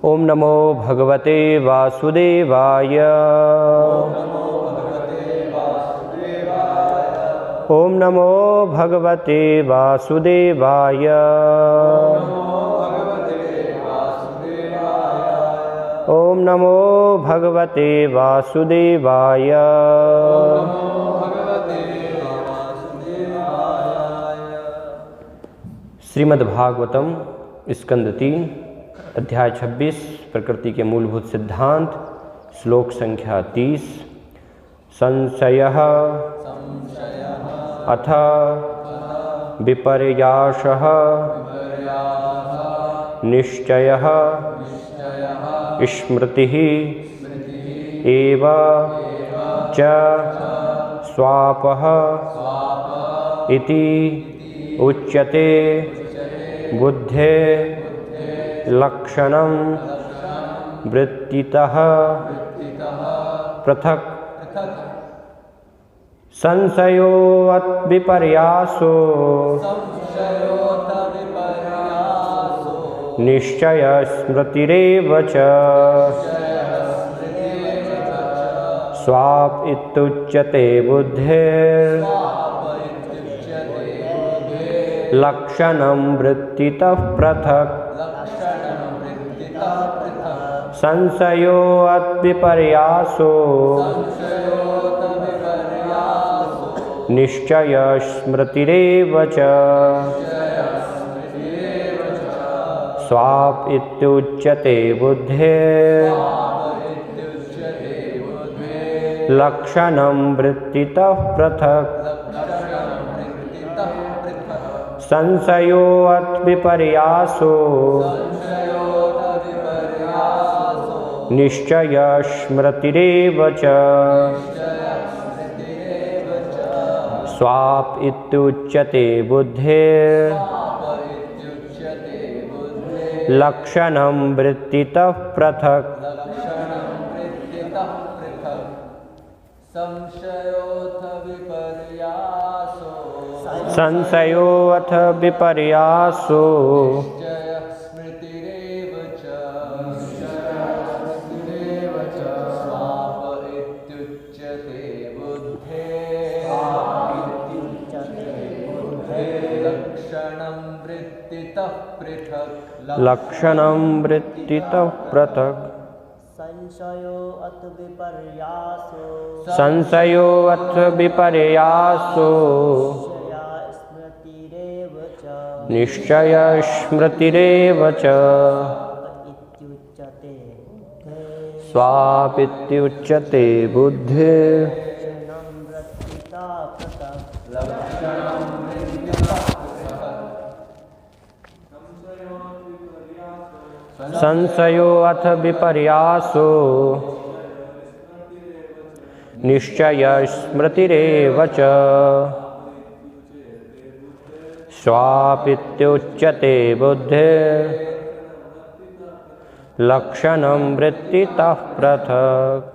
ओम नमो भगवते वासुदेवाय। ओम नमो भगवते वासुदेवाय। ओम नमो भगवते वासुदेवाय। श्रीमद्भागवतम स्कंद 3 अध्याय 26 प्रकृति के मूलभूत सिद्धांत श्लोक संख्या 30। संशयः अथ विपर्यासः निश्चयः स्मृतिः एव च स्वापः इति उच्यते। बुद्धे लक्षणं वृत्तितः पृथक्। संशयो विपर्यासो निश्चय स्मृतिरेव च स्वाप इत्युच्यते। बुद्धेर् लक्षणं वृत्तितः पृथक्। संशयो विपर्यासो निश्चय स्मृतिरेव च स्वाप इत्युच्यते। बुद्धेर् लक्षणं वृत्तितः पृथक्। संशयो विपर्यासो निश्चय स्मृतिरेव च स्वाप इत्युच्यते। बुद्धेर् लक्षणं वृत्तितः पृथक्। संशयोऽथ विपर्यासो लक्षणं वृत्तितः पृथक्। संशयोऽथ विपर्यासो निश्चय स्मृतिरेव च स्वापित्युच्यते। बुद्धेर् संशयो अथ विपर्यासो निश्चय स्मृतिरेव च स्वापित्युच्यते। बुद्धेर् लक्षणं वृत्तितः पृथक्।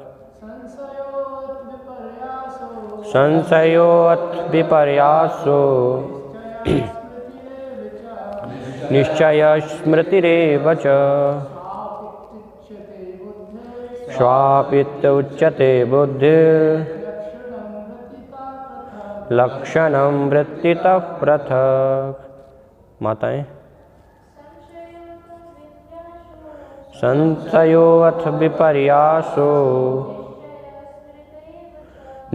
संशयोऽथ विपर्यासो निश्चय स्मृतिरेव च स्वापित्युच्यते। बुद्धेर् लक्षणं वृत्तितः पृथक्। माताएं संशयोऽथ विपर्यासो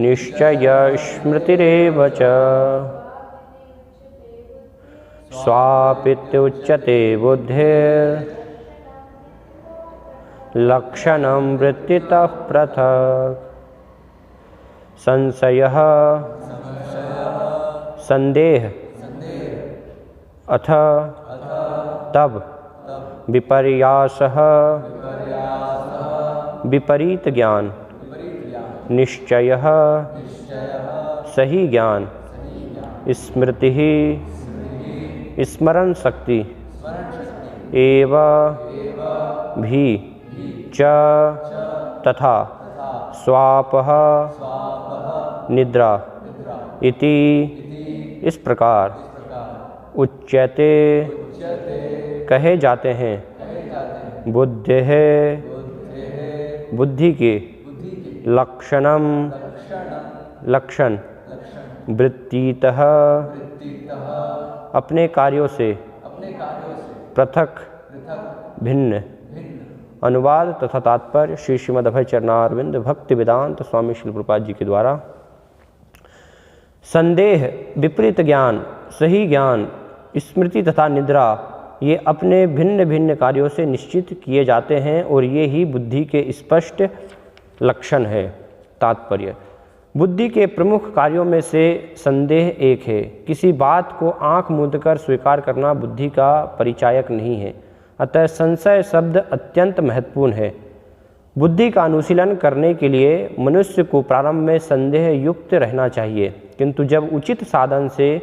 निश्चय स्मृतिरेव च स्वापित्युच्यते। बुद्धेर् लक्षणं वृत्तितः पृथक्। संशयः संदेह अथ तब विपर्यासः विपरीत ज्ञान निश्चयः सही ज्ञान स्मृति स्मरण शक्ति एव भी च तथा स्वापः निद्रा इति इस प्रकार उच्यते कहे जाते हैं। बुद्धेः बुद्धि के लक्षण वृत्तितः अपने कार्यों से पृथक भिन्न। अनुवाद तथा तात्पर्य श्री श्रीमद् अभय चरणारविंद भक्ति वेदांत स्वामी श्री प्रभुपाद जी के द्वारा। संदेह, विपरीत ज्ञान, सही ज्ञान, स्मृति तथा निद्रा ये अपने भिन्न भिन्न कार्यों से निश्चित किए जाते हैं और ये ही बुद्धि के स्पष्ट लक्षण है। तात्पर्य, बुद्धि के प्रमुख कार्यों में से संदेह एक है। किसी बात को आंख मूंदकर स्वीकार करना बुद्धि का परिचायक नहीं है। अतः संशय शब्द अत्यंत महत्वपूर्ण है। बुद्धि का अनुशीलन करने के लिए मनुष्य को प्रारंभ में संदेह युक्त रहना चाहिए, किंतु जब उचित साधन से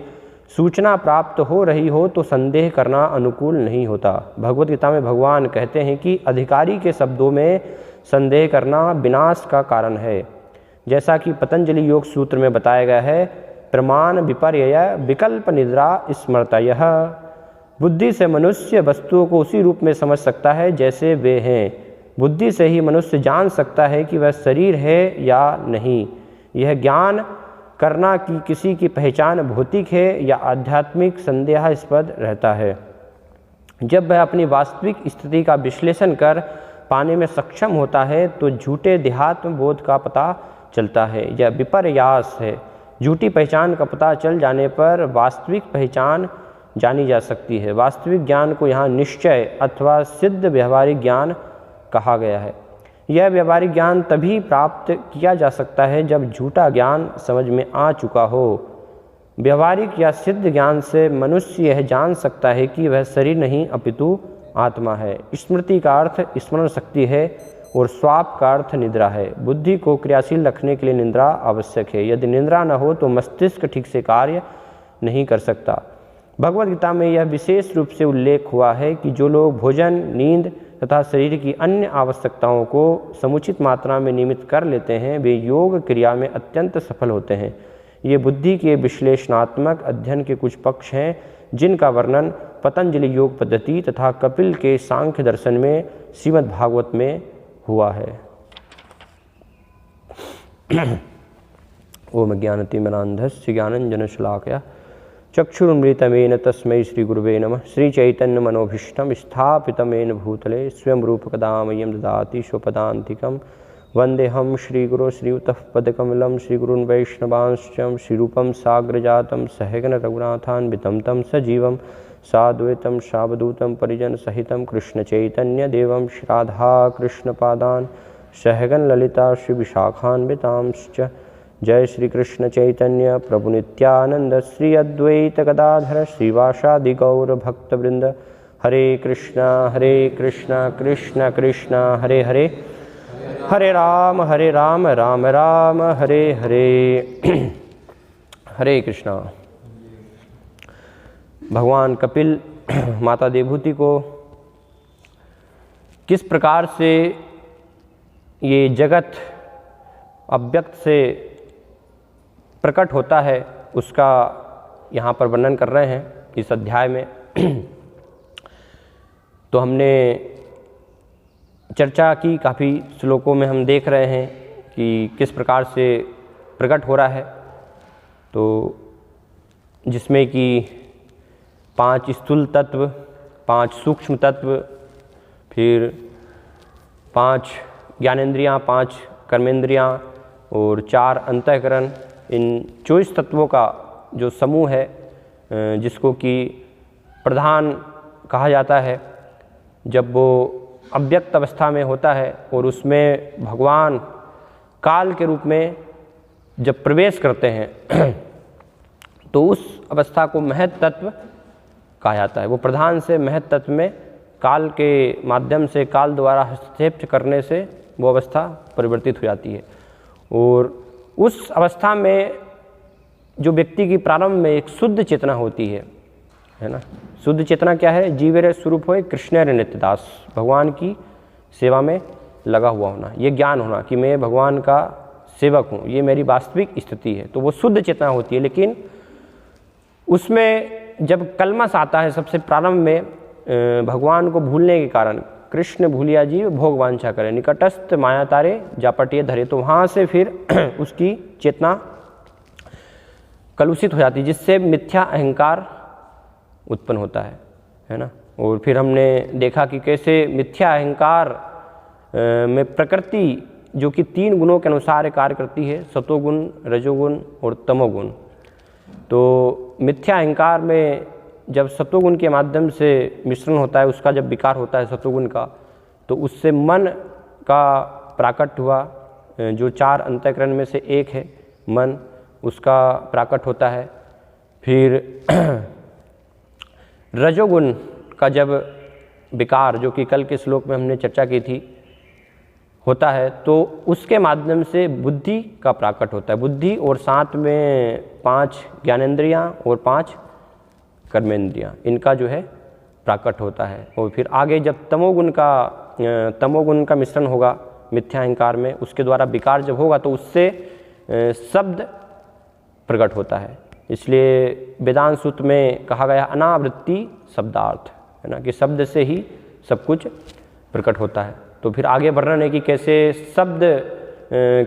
सूचना प्राप्त हो रही हो तो संदेह करना अनुकूल नहीं होता। भगवद गीता में भगवान कहते हैं कि अधिकारी के शब्दों में संदेह करना विनाश का कारण है। जैसा कि पतंजलि योग सूत्र में बताया गया है, प्रमाण विपर्यय विकल्प निद्रा स्मृतयः। बुद्धि से मनुष्य वस्तुओं को उसी रूप में समझ सकता है जैसे वे हैं। बुद्धि से ही मनुष्य जान सकता है कि वह शरीर है या नहीं। यह ज्ञान करना कि किसी की पहचान भौतिक है या आध्यात्मिक संदेहास्पद रहता है। जब वह अपनी वास्तविक स्थिति का विश्लेषण कर पाने में सक्षम होता है तो झूठे देहात्म बोध का पता चलता है। यह विपर्यास है। झूठी पहचान का पता चल जाने पर वास्तविक पहचान जानी जा सकती है। वास्तविक ज्ञान को यहाँ निश्चय अथवा सिद्ध व्यवहारिक ज्ञान कहा गया है। यह व्यवहारिक ज्ञान तभी प्राप्त किया जा सकता है जब झूठा ज्ञान समझ में आ चुका हो। व्यवहारिक या सिद्ध ज्ञान से मनुष्य यह जान सकता है कि वह शरीर नहीं अपितु आत्मा है। स्मृति का अर्थ स्मरण शक्ति है और स्वाप का अर्थ निद्रा है। बुद्धि को क्रियाशील रखने के लिए निद्रा आवश्यक है। यदि निद्रा न हो तो मस्तिष्क ठीक से कार्य नहीं कर सकता। भगवद गीता में यह विशेष रूप से उल्लेख हुआ है कि जो लोग भोजन, नींद तथा शरीर की अन्य आवश्यकताओं को समुचित मात्रा में नियमित कर लेते हैं वे योग क्रिया में अत्यंत सफल होते हैं। ये बुद्धि के विश्लेषणात्मक अध्ययन के कुछ पक्ष हैं जिनका वर्णन पतंजलि योग पद्धति तथा कपिल के सांख्य दर्शन में श्रीमद् भागवत में हुआ है। ओम ज्ञानतिमिरान्धस्य ज्ञानञ्जनशलाकया चक्षुरुन्मिलितमेन तस्मै श्रीगुरुवे नमः। श्रीचैतन्यमनोभीष्टं स्थापितं येन भूतले स्वयं रूपकदा मह्यं ददाति स्वपदान्तिकं। वन्देऽहं श्रीगुरो श्रीयुतः पदकमलं श्रीगुरून् वैष्णवांश्च श्रीरूपं साग्रजातं सहगण रघुनाथान्वितं तं सजीवं साद्वैतं सावधूतं परिजनसहितं कृष्णचैतन्यदेवं श्रीराधाकृष्णपादान् सहगण ललिता श्रीविशाखान्वितांश्च। जय श्री कृष्ण चैतन्य प्रभु नित्यानंद श्री अद्वैत गदाधर श्रीवासादि गौर भक्तवृंद। हरे कृष्णा कृष्ण कृष्ण हरे हरे, हरे राम राम राम हरे हरे। हरे कृष्णा। भगवान कपिल माता देवहूति को किस प्रकार से ये जगत अव्यक्त से प्रकट होता है उसका यहाँ पर वर्णन कर रहे हैं इस अध्याय में। तो हमने चर्चा की, काफ़ी श्लोकों में हम देख रहे हैं कि किस प्रकार से प्रकट हो रहा है। तो जिसमें कि 5 स्थूल तत्व, 5 सूक्ष्म तत्व, फिर 5 ज्ञानेंद्रियाँ, 5 कर्मेंद्रियाँ और 4 अंतःकरण, इन 24 तत्वों का जो समूह है जिसको कि प्रधान कहा जाता है, जब वो अव्यक्त अवस्था में होता है और उसमें भगवान काल के रूप में जब प्रवेश करते हैं तो उस अवस्था को महत् तत्व कहा जाता है। वो प्रधान से महत् तत्व में काल के माध्यम से, काल द्वारा हस्तक्षेप करने से वो अवस्था परिवर्तित हो जाती है। और उस अवस्था में जो व्यक्ति की प्रारंभ में एक शुद्ध चेतना होती है ना। शुद्ध चेतना क्या है? जीवेर स्वरूप हो कृष्ण नित्यदास, भगवान की सेवा में लगा हुआ होना, ये ज्ञान होना कि मैं भगवान का सेवक हूँ, ये मेरी वास्तविक स्थिति है। तो वो शुद्ध चेतना होती है। लेकिन उसमें जब कलमश आता है, सबसे प्रारंभ में भगवान को भूलने के कारण कृष्ण भूलिया जीव भोग वांछा करे, निकटस्थ माया तारे जापटिए धरे। तो वहाँ से फिर उसकी चेतना कलुषित हो जाती है, जिससे मिथ्या अहंकार उत्पन्न होता है ना। और फिर हमने देखा कि कैसे मिथ्या अहंकार में प्रकृति जो कि 3 गुणों के अनुसार कार्य करती है, सतोगुण, रजोगुण और तमोगुण। तो मिथ्या अहंकार में जब सतोगुण के माध्यम से मिश्रण होता है, उसका जब विकार होता है सतोगुण का, तो उससे मन का प्राकट हुआ, जो 4 अंतःकरण में से एक है मन, उसका प्राकट होता है। फिर रजोगुण का जब विकार, जो कि कल के श्लोक में हमने चर्चा की थी, होता है, तो उसके माध्यम से बुद्धि का प्राकट होता है। बुद्धि और साथ में 5 ज्ञानेंद्रियां और 5 कर्मेंद्रियां, इनका जो है प्राकट होता है। और फिर आगे जब तमोगुण का मिश्रण होगा मिथ्या अहंकार में, उसके द्वारा विकार जब होगा तो उससे शब्द प्रकट होता है। इसलिए वेदांत सूत्र में कहा गया अनावृत्ति शब्दार्थ, है ना, कि शब्द से ही सब कुछ प्रकट होता है। तो फिर आगे वर्णन है कि कैसे शब्द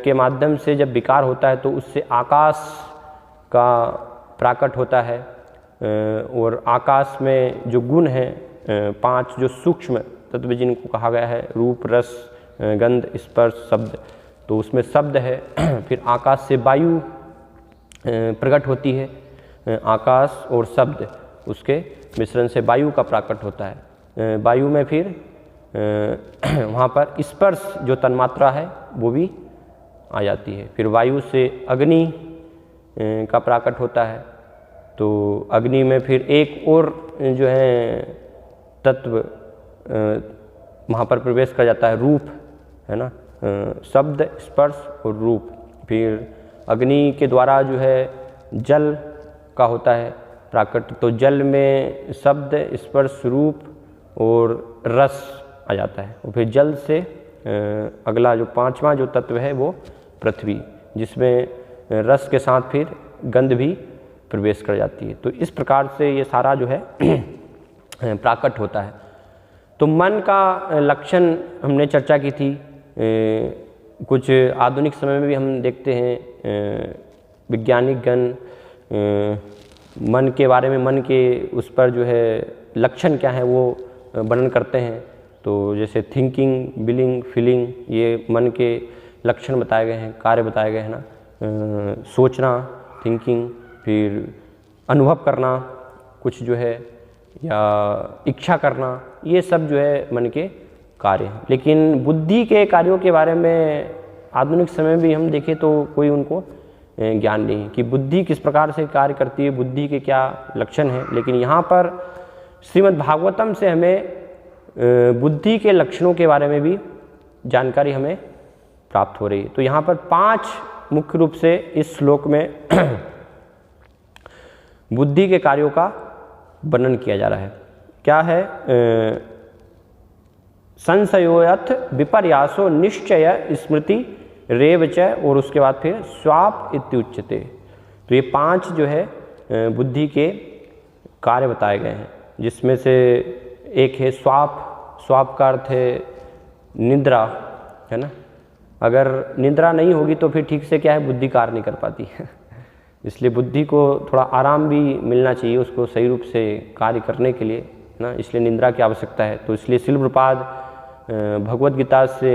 के माध्यम से जब विकार होता है तो उससे आकाश का प्राकट होता है। और आकाश में जो गुण हैं 5 जो सूक्ष्म तत्व जिनको कहा गया है, रूप, रस, गंध, स्पर्श, शब्द, तो उसमें शब्द है। फिर आकाश से वायु प्रकट होती है, आकाश और शब्द, उसके मिश्रण से वायु का प्राकट होता है। वायु में फिर वहाँ पर स्पर्श जो तन्मात्रा है वो भी आ जाती है। फिर वायु से अग्नि का प्राकट होता है, तो अग्नि में फिर एक और जो है तत्व वहाँ पर प्रवेश कर जाता है, रूप, है ना, शब्द, स्पर्श और रूप। फिर अग्नि के द्वारा जो है जल का होता है प्राकट, तो जल में शब्द, स्पर्श, रूप और रस आ जाता है। और फिर जल से अगला जो 5वां जो तत्व है वो पृथ्वी, जिसमें रस के साथ फिर गंध भी प्रवेश कर जाती है। तो इस प्रकार से ये सारा जो है प्राकट होता है। तो मन का लक्षण हमने चर्चा की थी। कुछ आधुनिक समय में भी हम देखते हैं वैज्ञानिक गण मन के बारे में, मन के उस पर जो है लक्षण क्या है वो वर्णन करते हैं। तो जैसे थिंकिंग, बिलिंग, फीलिंग, ये मन के लक्षण बताए गए हैं, कार्य बताए गए हैं ना। सोचना, थिंकिंग, फिर अनुभव करना कुछ जो है, या इच्छा करना, ये सब जो है मन के कार्य हैं। लेकिन बुद्धि के कार्यों के बारे में आधुनिक समय में भी हम देखें तो कोई उनको ज्ञान नहीं है कि बुद्धि किस प्रकार से कार्य करती है, बुद्धि के क्या लक्षण हैं। लेकिन यहाँ पर श्रीमद् भागवतम से हमें बुद्धि के लक्षणों के बारे में भी जानकारी हमें प्राप्त हो रही है। तो यहाँ पर 5 मुख्य रूप से इस श्लोक में बुद्धि के कार्यों का वर्णन किया जा रहा है। क्या है? संशयोयथ विपर्यासो निश्चय स्मृति रेव च, और उसके बाद फिर स्वाप इत्युच्यते। तो ये 5 जो है बुद्धि के कार्य बताए गए हैं, जिसमें से एक है स्वाप। स्वाप का अर्थ है निद्रा, है ना। अगर निद्रा नहीं होगी तो फिर ठीक से क्या है, बुद्धि कार्य नहीं कर पाती इसलिए बुद्धि को थोड़ा आराम भी मिलना चाहिए उसको सही रूप से कार्य करने के लिए ना, इसलिए निद्रा की आवश्यकता है। तो इसलिए श्रील प्रभुपाद भगवद गीता से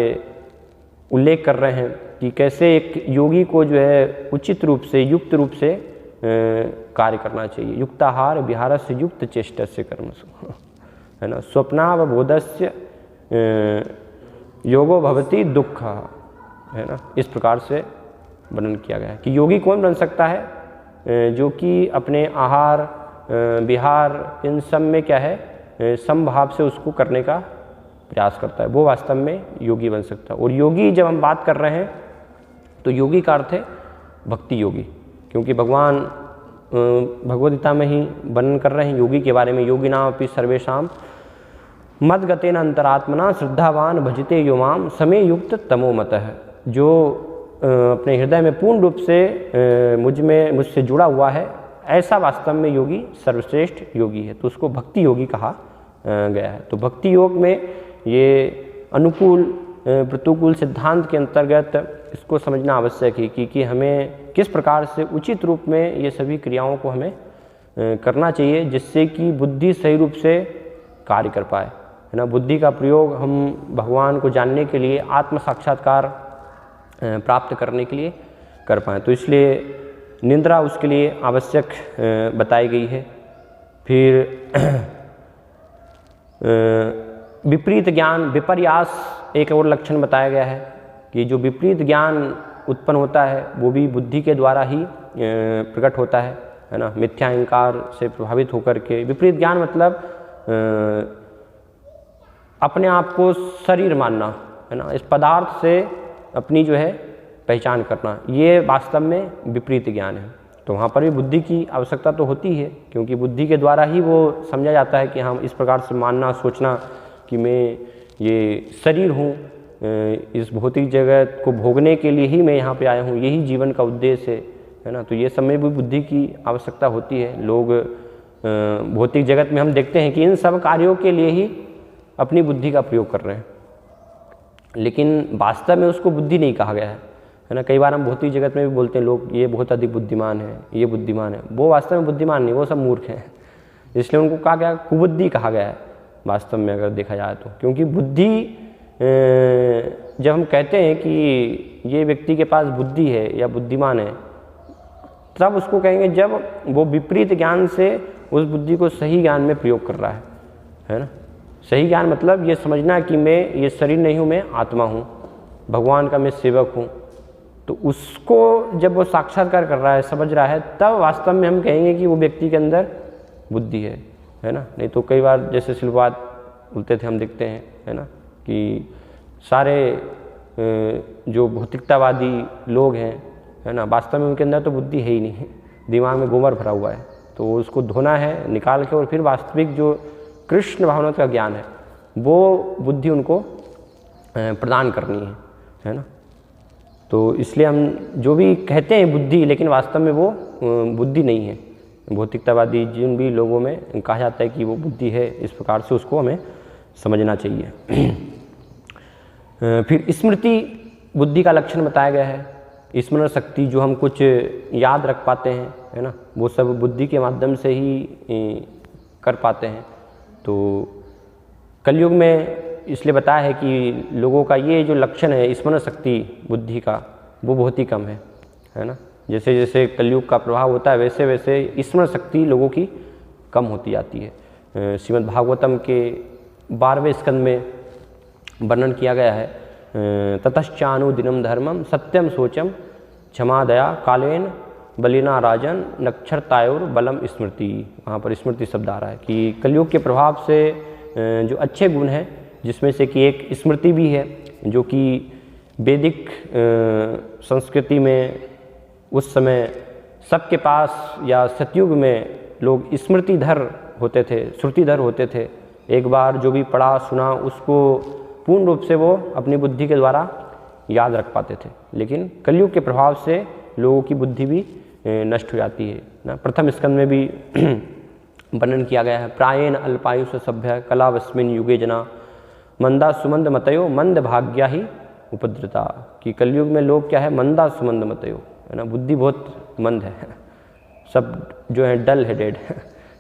उल्लेख कर रहे हैं कि कैसे एक योगी को जो है उचित रूप से, युक्त रूप से कार्य करना चाहिए। युक्ताहार विहारस्य युक्त चेष्टस्य कर्मसु, है ना। स्वप्नावबोधस्य योगो भवति दुःख, है ना। इस प्रकार से वर्णन किया गया है कि योगी कौन बन सकता है, जो कि अपने आहार विहार इन सब में क्या है समभाव से उसको करने का प्रयास करता है, वो वास्तव में योगी बन सकता है। और योगी जब हम बात कर रहे हैं तो योगी का अर्थ है भक्ति योगी, क्योंकि भगवान भगवद गीता में ही वर्णन कर रहे हैं योगी के बारे में। योगिनाम अपि सर्वेषां मद्गतेन अंतरात्मना श्रद्धावान भजते यो माम समे युक्त तमो मतः। जो अपने हृदय में पूर्ण रूप से मुझसे जुड़ा हुआ है, ऐसा वास्तव में योगी सर्वश्रेष्ठ योगी है। तो उसको भक्ति योगी कहा गया है। तो भक्ति योग में ये अनुकूल प्रतिकूल सिद्धांत के अंतर्गत इसको समझना आवश्यक है कि हमें किस प्रकार से उचित रूप में ये सभी क्रियाओं को हमें करना चाहिए, जिससे कि बुद्धि सही रूप से कार्य कर पाए, है ना। बुद्धि का प्रयोग हम भगवान को जानने के लिए, आत्म साक्षात्कार प्राप्त करने के लिए कर पाएँ। तो इसलिए निद्रा उसके लिए आवश्यक बताई गई है। फिर विपरीत ज्ञान, विपर्यास एक और लक्षण बताया गया है कि जो विपरीत ज्ञान उत्पन्न होता है वो भी बुद्धि के द्वारा ही प्रकट होता है ना। मिथ्या अहंकार से प्रभावित होकर के विपरीत ज्ञान मतलब अपने आप को शरीर मानना, है ना, इस पदार्थ से अपनी जो है पहचान करना, ये वास्तव में विपरीत ज्ञान है। तो वहाँ पर भी बुद्धि की आवश्यकता तो होती है, क्योंकि बुद्धि के द्वारा ही वो समझा जाता है कि हम इस प्रकार से मानना, सोचना कि मैं ये शरीर हूँ, इस भौतिक जगत को भोगने के लिए ही मैं यहाँ पे आया हूँ, यही जीवन का उद्देश्य है ना। तो ये सब में भी बुद्धि की आवश्यकता होती है। लोग भौतिक जगत में हम देखते हैं कि इन सब कार्यों के लिए ही अपनी बुद्धि का प्रयोग कर रहे हैं, लेकिन वास्तव में उसको बुद्धि नहीं कहा गया है ना। कई बार हम भौतिक जगत में भी बोलते हैं लोग, ये बहुत अधिक बुद्धिमान है, ये बुद्धिमान है। वो वास्तव में बुद्धिमान नहीं, वो सब मूर्ख हैं, इसलिए उनको कहा गया, कुबुद्धि कहा गया है वास्तव में अगर देखा जाए तो। क्योंकि बुद्धि, जब हम कहते हैं कि ये व्यक्ति के पास बुद्धि है या बुद्धिमान है, तब उसको कहेंगे जब वो विपरीत ज्ञान से उस बुद्धि को सही ज्ञान में प्रयोग कर रहा है ना। सही ज्ञान मतलब ये समझना कि मैं ये शरीर नहीं हूँ, मैं आत्मा हूँ, भगवान का मैं सेवक हूँ। तो उसको जब वो साक्षात्कार कर रहा है, समझ रहा है, तब वास्तव में हम कहेंगे कि वो व्यक्ति के अंदर बुद्धि है ना। नहीं तो कई बार जैसे शिलवाद बोलते थे, हम देखते हैं, है ना, कि सारे जो भौतिकतावादी लोग हैं, है ना, वास्तव में उनके अंदर तो बुद्धि है ही नहीं, दिमाग में गोबर भरा हुआ है। तो उसको धोना है निकाल के, और फिर वास्तविक जो कृष्ण भावना का ज्ञान है वो बुद्धि उनको प्रदान करनी है ना। तो इसलिए हम जो भी कहते हैं बुद्धि, लेकिन वास्तव में वो बुद्धि नहीं है। भौतिकतावादी जिन भी लोगों में कहा जाता है कि वो बुद्धि है, इस प्रकार से उसको हमें समझना चाहिए। फिर स्मृति बुद्धि का लक्षण बताया गया है। स्मरण शक्ति, जो हम कुछ याद रख पाते हैं, है ना, वो सब बुद्धि के माध्यम से ही कर पाते हैं। तो कलयुग में इसलिए बताया है कि लोगों का ये जो लक्षण है स्मरण शक्ति बुद्धि का, वो बहुत ही कम है ना। जैसे जैसे कलयुग का प्रभाव होता है वैसे वैसे स्मरण शक्ति लोगों की कम होती जाती है। श्रीमद् भागवतम के 12वें स्कंद में वर्णन किया गया है, ततश्चानु दिनम धर्मम सत्यम सोचम क्षमा दया कालेन बलिना राजन नक्षरतायोर बलम स्मृति। वहाँ पर स्मृति शब्द आ रहा है कि कलयुग के प्रभाव से जो अच्छे गुण हैं, जिसमें से कि एक स्मृति भी है, जो कि वैदिक संस्कृति में उस समय सबके पास, या सतयुग में लोग स्मृतिधर होते थे, श्रुतिधर होते थे। एक बार जो भी पढ़ा सुना उसको पूर्ण रूप से वो अपनी बुद्धि के द्वारा याद रख पाते थे। लेकिन कलयुग के प्रभाव से लोगों की बुद्धि भी नष्ट हो जाती है ना। प्रथम स्कंद में भी वर्णन किया गया है, प्रायेण अल्पायुष सभ्य कलावस्मिन युगे जना मंदा सुमंद मतयो मंद भाग्या ही उपद्रता। कि कलयुग में लोग क्या है, मंदा सुमंद मतयो, है ना, बुद्धि बहुत मंद है, सब जो है डल हेडेड है,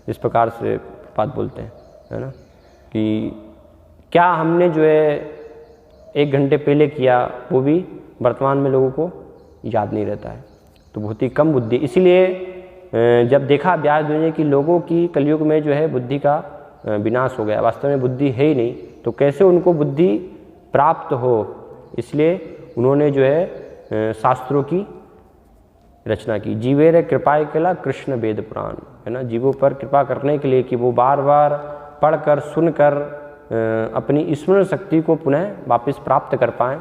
इस प्रकार से बात बोलते हैं, है ना। कि क्या हमने जो है 1 घंटे पहले किया वो भी वर्तमान में लोगों को याद नहीं रहता है। तो बहुत ही कम बुद्धि। इसीलिए जब देखा व्यास ने कि लोगों की कलयुग में जो है बुद्धि का विनाश हो गया, वास्तव में बुद्धि है ही नहीं, तो कैसे उनको बुद्धि प्राप्त हो, इसलिए उन्होंने जो है शास्त्रों की रचना की। जीवेर कृपाय कला कृष्ण वेद पुराण, है ना, जीवों पर कृपा करने के लिए कि वो बार बार पढ़कर सुनकर अपनी स्मरण शक्ति को पुनः वापस प्राप्त कर पाएँ,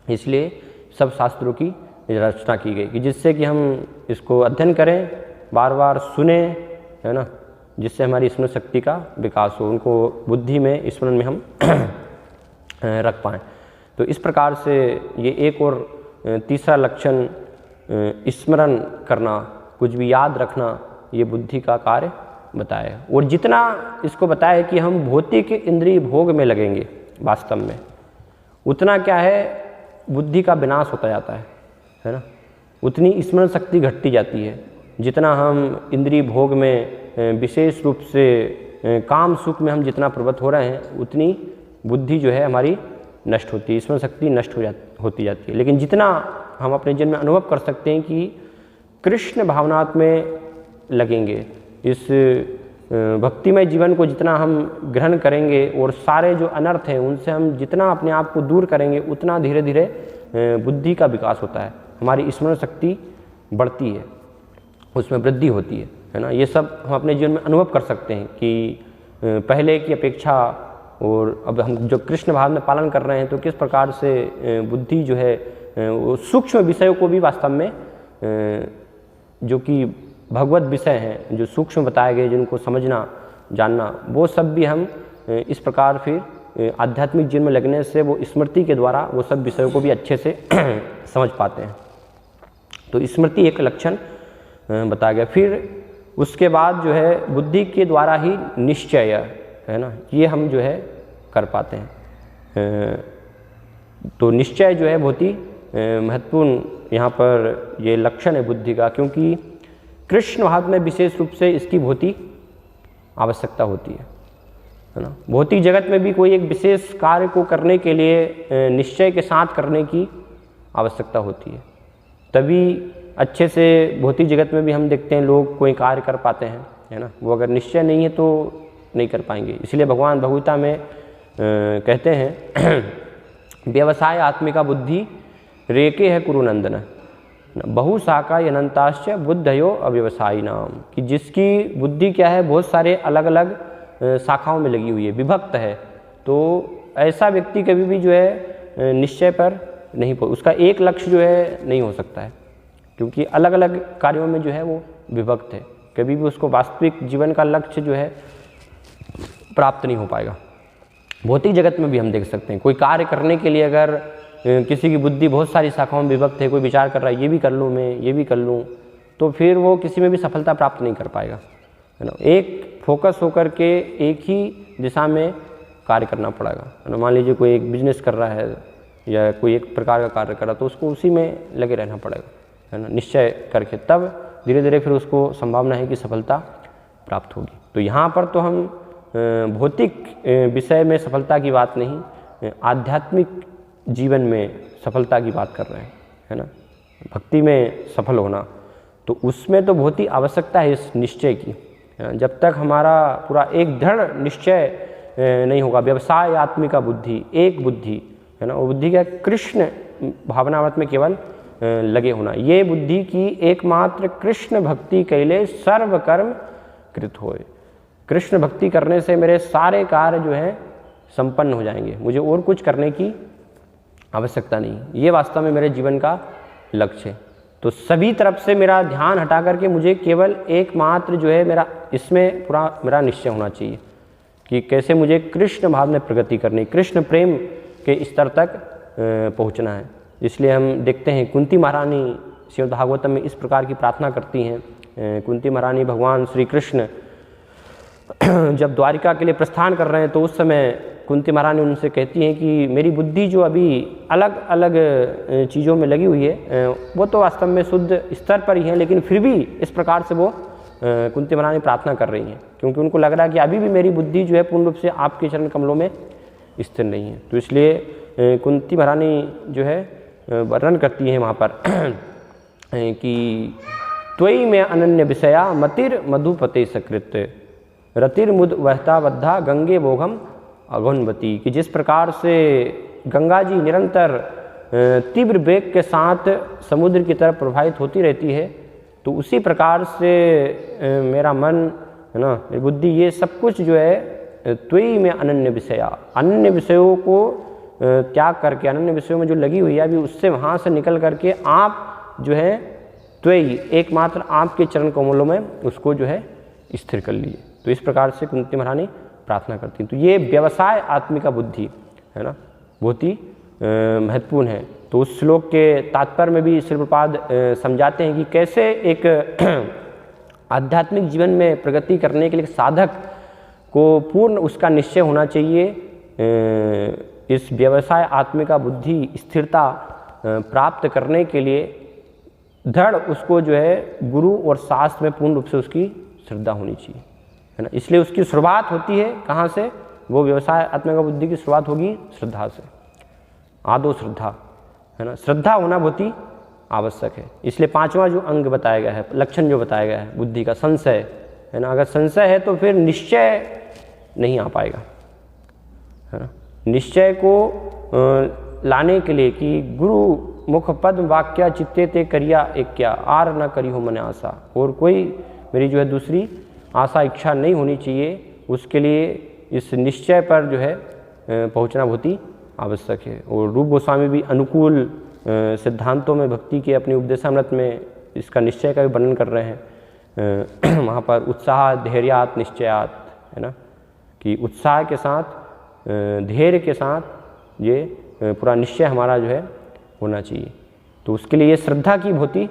इसलिए सब शास्त्रों की रचना की गई कि जिससे कि हम इसको अध्ययन करें, बार बार सुने, है ना, जिससे हमारी स्मरण शक्ति का विकास हो, उनको बुद्धि में स्मरण में हम रख पाएँ। तो इस प्रकार से ये एक और तीसरा लक्षण स्मरण करना, कुछ भी याद रखना, ये बुद्धि का कार्य बताया। और जितना इसको बताया है कि हम भौतिक इंद्रिय भोग में लगेंगे, वास्तव में, उतना क्या है बुद्धि का विनाश होता जाता है ना। उतनी स्मरण शक्ति घटती जाती है। जितना हम इंद्रिय भोग में विशेष रूप से काम सुख में हम जितना प्रवृत्त हो रहे हैं, उतनी बुद्धि जो है हमारी नष्ट होती है, स्मरण शक्ति नष्ट होती जाती है। लेकिन जितना हम अपने जीवन में अनुभव कर सकते हैं कि कृष्ण भावनात्म में लगेंगे, इस भक्तिमय जीवन को जितना हम ग्रहण करेंगे और सारे जो अनर्थ हैं उनसे हम जितना अपने आप को दूर करेंगे, उतना धीरे धीरे बुद्धि का विकास होता है, हमारी स्मरण शक्ति बढ़ती है, उसमें वृद्धि होती है ना। ये सब हम अपने जीवन में अनुभव कर सकते हैं कि पहले की अपेक्षा और अब हम जो कृष्ण भाव में पालन कर रहे हैं तो किस प्रकार से बुद्धि जो है वो सूक्ष्म विषयों को भी वास्तव में जो कि भगवत विषय हैं, जो सूक्ष्म बताए गए, जिनको समझना जानना, वो सब भी हम इस प्रकार फिर आध्यात्मिक जीवन में लगने से वो स्मृति के द्वारा वो सब विषयों को भी अच्छे से समझ पाते हैं। तो स्मृति एक लक्षण बताया गया। फिर उसके बाद जो है बुद्धि के द्वारा ही निश्चय है ना, ये हम जो है कर पाते हैं। तो निश्चय जो है बहुत ही महत्वपूर्ण यहाँ पर ये लक्षण है बुद्धि का, क्योंकि कृष्ण भाव में विशेष रूप से इसकी बहुत ही आवश्यकता होती है ना। भौतिक जगत में भी कोई एक विशेष कार्य को करने के लिए निश्चय के साथ करने की आवश्यकता होती है, तभी अच्छे से भौतिक जगत में भी हम देखते हैं लोग कोई कार्य कर पाते हैं, है ना। वो अगर निश्चय नहीं है तो नहीं कर पाएंगे। इसलिए भगवान भगवता में कहते हैं व्यवसाय आत्मिका बुद्धि रेके है कुरु नंदन बहुशाखा अनंताश्च बुद्धयो अव्यवसायी नाम, कि जिसकी बुद्धि क्या है बहुत सारे अलग अलग शाखाओं में लगी हुई है, विभक्त है, तो ऐसा व्यक्ति कभी भी जो है निश्चय पर नहीं उसका एक लक्ष्य जो है नहीं हो सकता है, क्योंकि अलग अलग कार्यों में जो है वो विभक्त है, कभी भी उसको वास्तविक जीवन का लक्ष्य जो है प्राप्त नहीं हो पाएगा। भौतिक जगत में भी हम देख सकते हैं कोई कार्य करने के लिए अगर किसी की बुद्धि बहुत सारी शाखाओं में विभक्त है, कोई विचार कर रहा है ये भी कर लूँ मैं, ये भी कर लूँ, तो फिर वो किसी में भी सफलता प्राप्त नहीं कर पाएगा, है ना। एक फोकस होकर के एक ही दिशा में कार्य करना पड़ेगा, है ना। मान लीजिए कोई एक बिजनेस कर रहा है या कोई एक प्रकार का कार्य कर रहा है, तो उसको उसी में लगे रहना पड़ेगा, है ना, निश्चय करके, तब धीरे धीरे फिर उसको संभावना है कि सफलता प्राप्त होगी। तो यहाँ पर तो हम भौतिक विषय में सफलता की बात नहीं, आध्यात्मिक जीवन में सफलता की बात कर रहे हैं, है ना। भक्ति में सफल होना, तो उसमें तो बहुत ही आवश्यकता है इस निश्चय की, है ना। जब तक हमारा पूरा एक दृढ़ निश्चय नहीं होगा, व्यवसाय आत्मिका बुद्धि, एक बुद्धि, है ना, वो बुद्धि का कृष्ण भावनावत में केवल लगे होना, ये बुद्धि की एकमात्र कृष्ण भक्ति कैले सर्व कर्म कृत होए, कृष्ण भक्ति करने से मेरे सारे कार्य जो हैं संपन्न हो जाएंगे, मुझे और कुछ करने की आवश्यकता नहीं, ये वास्तव में मेरे जीवन का लक्ष्य है। तो सभी तरफ से मेरा ध्यान हटा करके मुझे केवल एकमात्र जो है मेरा इसमें पूरा मेरा निश्चय होना चाहिए कि कैसे मुझे कृष्ण भाव में प्रगति करनी, कृष्ण प्रेम के स्तर तक पहुंचना है। इसलिए हम देखते हैं कुंती महारानी श्रीमद् भागवतम में इस प्रकार की प्रार्थना करती हैं। कुंती महारानी भगवान श्री कृष्ण जब द्वारिका के लिए प्रस्थान कर रहे हैं तो उस समय कुंती महारानी उनसे कहती हैं कि मेरी बुद्धि जो अभी अलग अलग चीज़ों में लगी हुई है वो तो वास्तव में शुद्ध स्तर पर ही है, लेकिन फिर भी इस प्रकार से वो कुंती महारानी प्रार्थना कर रही हैं, क्योंकि उनको लग रहा है कि अभी भी मेरी बुद्धि जो है पूर्ण रूप से आपके चरण कमलों में स्थिर नहीं है। तो इसलिए कुंती महारानी जो है वर्णन करती हैं वहाँ पर कि त्वयि में अनन्य विषया मतिर मधुपते सकृत रतिर मुद वहता बद्धा गंगे बोघम अगुणवती, कि जिस प्रकार से गंगा जी निरंतर तीव्र वेग के साथ समुद्र की तरफ प्रवाहित होती रहती है, तो उसी प्रकार से मेरा मन, है ना, बुद्धि, ये सब कुछ जो है त्वयि में अनन्य विषया, अनन्य विषयों को त्याग करके, अनन्य विषयों में जो लगी हुई है अभी उससे वहाँ से निकल करके आप जो है त्वयि, एकमात्र आपके चरण कमलों में उसको जो है स्थिर कर लिए। तो इस प्रकार से कुंती महारानी प्रार्थना करती हैं। तो ये व्यवसाय आत्मिका बुद्धि, है ना, बहुत ही महत्वपूर्ण है। तो उस श्लोक के तात्पर्य में भी श्री प्रभुपाद समझाते हैं कि कैसे एक आध्यात्मिक जीवन में प्रगति करने के लिए साधक को पूर्ण उसका निश्चय होना चाहिए इस व्यवसाय आत्मिका बुद्धि स्थिरता प्राप्त करने के लिए दृढ़ उसको जो है गुरु और शास्त्र में पूर्ण रूप से उसकी श्रद्धा होनी चाहिए, है ना। इसलिए उसकी शुरुआत होती है कहाँ से? वो व्यवसाय आत्मिका बुद्धि की शुरुआत होगी श्रद्धा से, आदो श्रद्धा, है ना। श्रद्धा होना बहुत ही आवश्यक है। इसलिए पांचवा जो अंग बताया गया है, लक्षण जो बताया गया है बुद्धि का, संशय, है ना। अगर संशय है तो फिर निश्चय नहीं आ पाएगा, है ना। निश्चय को लाने के लिए कि गुरु मुख पद वाक्या चित्ते ते करिया एक क्या आर न करी हो मन आशा, और कोई मेरी जो है दूसरी आशा इच्छा नहीं होनी चाहिए, उसके लिए इस निश्चय पर जो है पहुंचना बहुत ही आवश्यक है। और रूप गोस्वामी भी अनुकूल सिद्धांतों में भक्ति के अपनी उपदेशामृत में इसका निश्चय का भी वर्णन कर रहे हैं। वहाँ पर उत्साह धैर्यात निश्चयात, है ना, कि उत्साह के साथ धैर्य के साथ ये पूरा निश्चय हमारा जो है होना चाहिए। तो उसके लिए ये श्रद्धा की बहुत ही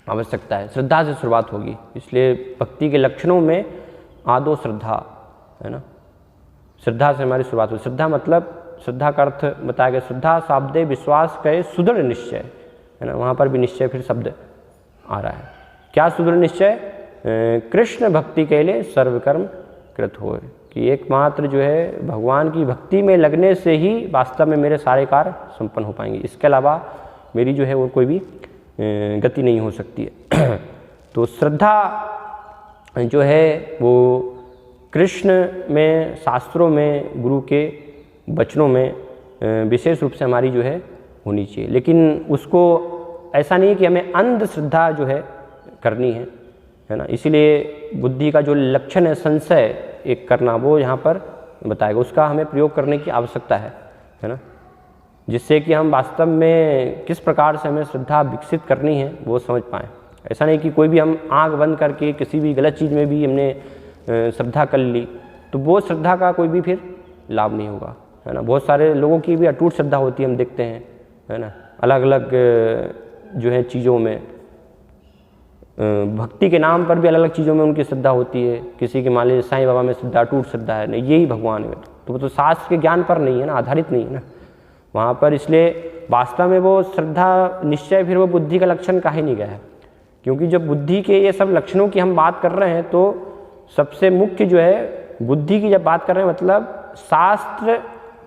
आवश्यकता है, श्रद्धा से शुरुआत होगी। इसलिए भक्ति के लक्षणों में आदो श्रद्धा, है ना, श्रद्धा से हमारी शुरुआत होगी। श्रद्धा मतलब, श्रद्धा का अर्थ बताया गया, श्रद्धा शाब्दे विश्वास कहे सुदृढ़ निश्चय, है ना। वहाँ पर भी निश्चय फिर शब्द आ रहा है। क्या सुदृढ़ निश्चय? कृष्ण भक्ति के लिए सर्वकर्म कृत होए, कि एकमात्र जो है भगवान की भक्ति में लगने से ही वास्तव में मेरे सारे कार्य संपन्न हो पाएंगे, इसके अलावा मेरी जो है वो कोई भी गति नहीं हो सकती है। तो श्रद्धा जो है वो कृष्ण में, शास्त्रों में, गुरु के वचनों में विशेष रूप से हमारी जो है होनी चाहिए। लेकिन उसको ऐसा नहीं कि हमें अंधश्रद्धा जो है करनी है ना। इसीलिए बुद्धि का जो लक्षण है संशय एक करना, वो यहाँ पर बताएगा, उसका हमें प्रयोग करने की आवश्यकता है ना, जिससे कि हम वास्तव में किस प्रकार से हमें श्रद्धा विकसित करनी है वो समझ पाएँ। ऐसा नहीं कि कोई भी हम आँख बंद करके किसी भी गलत चीज़ में भी हमने श्रद्धा कर ली, तो वो श्रद्धा का कोई भी फिर लाभ नहीं होगा, है ना। बहुत सारे लोगों की भी अटूट श्रद्धा होती है, हम देखते हैं, है ना, अलग अलग जो है चीज़ों में, भक्ति के नाम पर भी अलग अलग चीज़ों में उनकी श्रद्धा होती है। किसी के मान लीजिए साईं बाबा में श्रद्धा, अटूट श्रद्धा है, नहीं यही भगवान है, तो वो तो शास्त्र के ज्ञान पर नहीं है ना, आधारित नहीं है ना वहाँ पर। इसलिए वास्तव में वो श्रद्धा निश्चय फिर वो बुद्धि का लक्षण कहा नहीं गया है, क्योंकि जब बुद्धि के ये सब लक्षणों की हम बात कर रहे हैं तो सबसे मुख्य जो है बुद्धि की जब बात कर रहे हैं, मतलब शास्त्र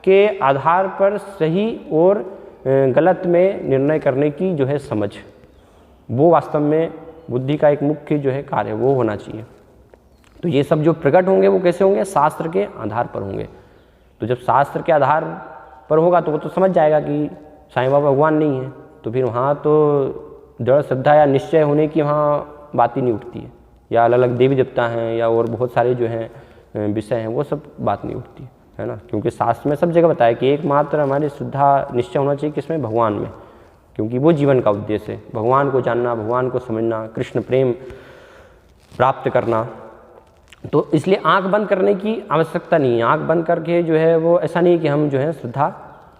के आधार पर सही और गलत में निर्णय करने की जो है समझ, वो वास्तव में बुद्धि का एक मुख्य जो है कार्य वो होना चाहिए। तो ये सब जो प्रकट होंगे वो कैसे होंगे? शास्त्र के आधार पर होंगे। तो जब शास्त्र के आधार पर होगा तो वो तो समझ जाएगा कि साईं बाबा भगवान नहीं है, तो फिर वहाँ तो दृढ़ श्रद्धा या निश्चय होने की वहाँ बात ही नहीं उठती है, या अलग अलग देवी देवता हैं या और बहुत सारे जो हैं विषय हैं, वो सब बात नहीं उठती है ना। क्योंकि शास्त्र में सब जगह बताया कि एकमात्र हमारी श्रद्धा निश्चय होना चाहिए किसमें? भगवान में, क्योंकि वो जीवन का उद्देश्य है, भगवान को जानना, भगवान को समझना, कृष्ण प्रेम प्राप्त करना। तो इसलिए आंख बंद करने की आवश्यकता नहीं है। आंख बंद करके जो है वो ऐसा नहीं कि हम जो है श्रद्धा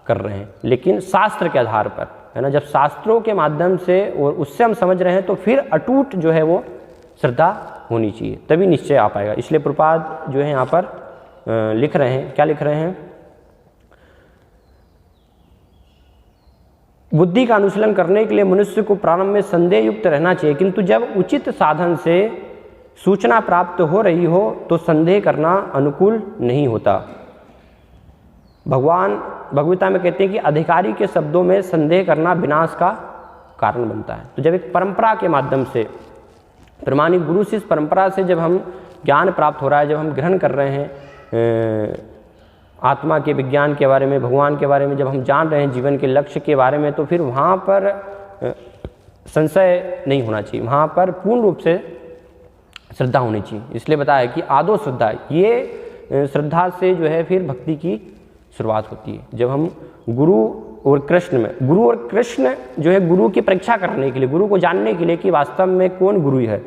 कर रहे हैं, लेकिन शास्त्र के आधार पर, है ना। जब शास्त्रों के माध्यम से और उससे हम समझ रहे हैं तो फिर अटूट जो है वो श्रद्धा होनी चाहिए, तभी निश्चय आ पाएगा। इसलिए प्रभुपाद जो है यहाँ पर लिख रहे हैं, क्या लिख रहे हैं? बुद्धि का अनुशीलन करने के लिए मनुष्य को प्रारंभ में संदेह युक्त रहना चाहिए, किंतु जब उचित साधन से सूचना प्राप्त हो रही हो तो संदेह करना अनुकूल नहीं होता। भगवान भगवता में कहते हैं कि अधिकारी के शब्दों में संदेह करना विनाश का कारण बनता है। तो जब एक परंपरा के माध्यम से, प्रमाणिक गुरु शिष्य परंपरा से जब हम ज्ञान प्राप्त हो रहा है, जब हम ग्रहण कर रहे हैं आत्मा के विज्ञान के बारे में, भगवान के बारे में जब हम जान रहे हैं, जीवन के लक्ष्य के बारे में, तो फिर वहाँ पर संशय नहीं होना चाहिए, वहाँ पर पूर्ण रूप से श्रद्धा होनी चाहिए। इसलिए बताया कि आदो श्रद्धा, ये श्रद्धा से जो है फिर भक्ति की शुरुआत होती है। जब हम गुरु और कृष्ण में, गुरु और कृष्ण जो है गुरु की परीक्षा करने के लिए, गुरु को जानने के लिए कि वास्तव में कौन गुरु है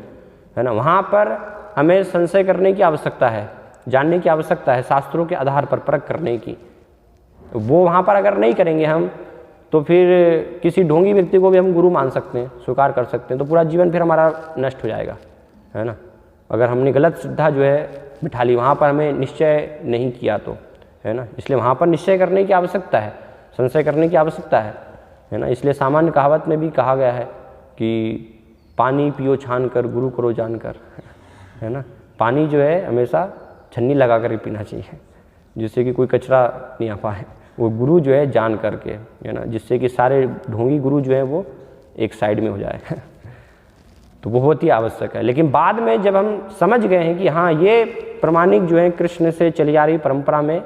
ना, वहाँ पर हमें संशय करने की आवश्यकता है, जानने की आवश्यकता है, शास्त्रों के आधार पर परख करने की। वो वहाँ पर अगर नहीं करेंगे हम, तो फिर किसी ढोंगी व्यक्ति को भी हम गुरु मान सकते हैं, स्वीकार कर सकते हैं, तो पूरा जीवन फिर हमारा नष्ट हो जाएगा, है ना। अगर हमने गलत श्रद्धा जो है बिठा ली, वहाँ पर हमें निश्चय नहीं किया तो, है ना। इसलिए वहाँ पर निश्चय करने की आवश्यकता है, संशय करने की आवश्यकता है ना। इसलिए सामान्य कहावत में भी कहा गया है कि पानी पियो छान कर, गुरु करो जान कर, है ना। पानी जो है हमेशा छन्नी लगा कर पीना चाहिए, जिससे कि कोई कचरा नहीं आ पाए। वो गुरु जो है जान करके, है ना, जिससे कि सारे ढोंगी गुरु जो है वो एक साइड में हो जाए तो वो बहुत ही आवश्यक है। लेकिन बाद में जब हम समझ गए हैं कि हाँ ये प्रामाणिक जो है कृष्ण से चली आ रही परंपरा में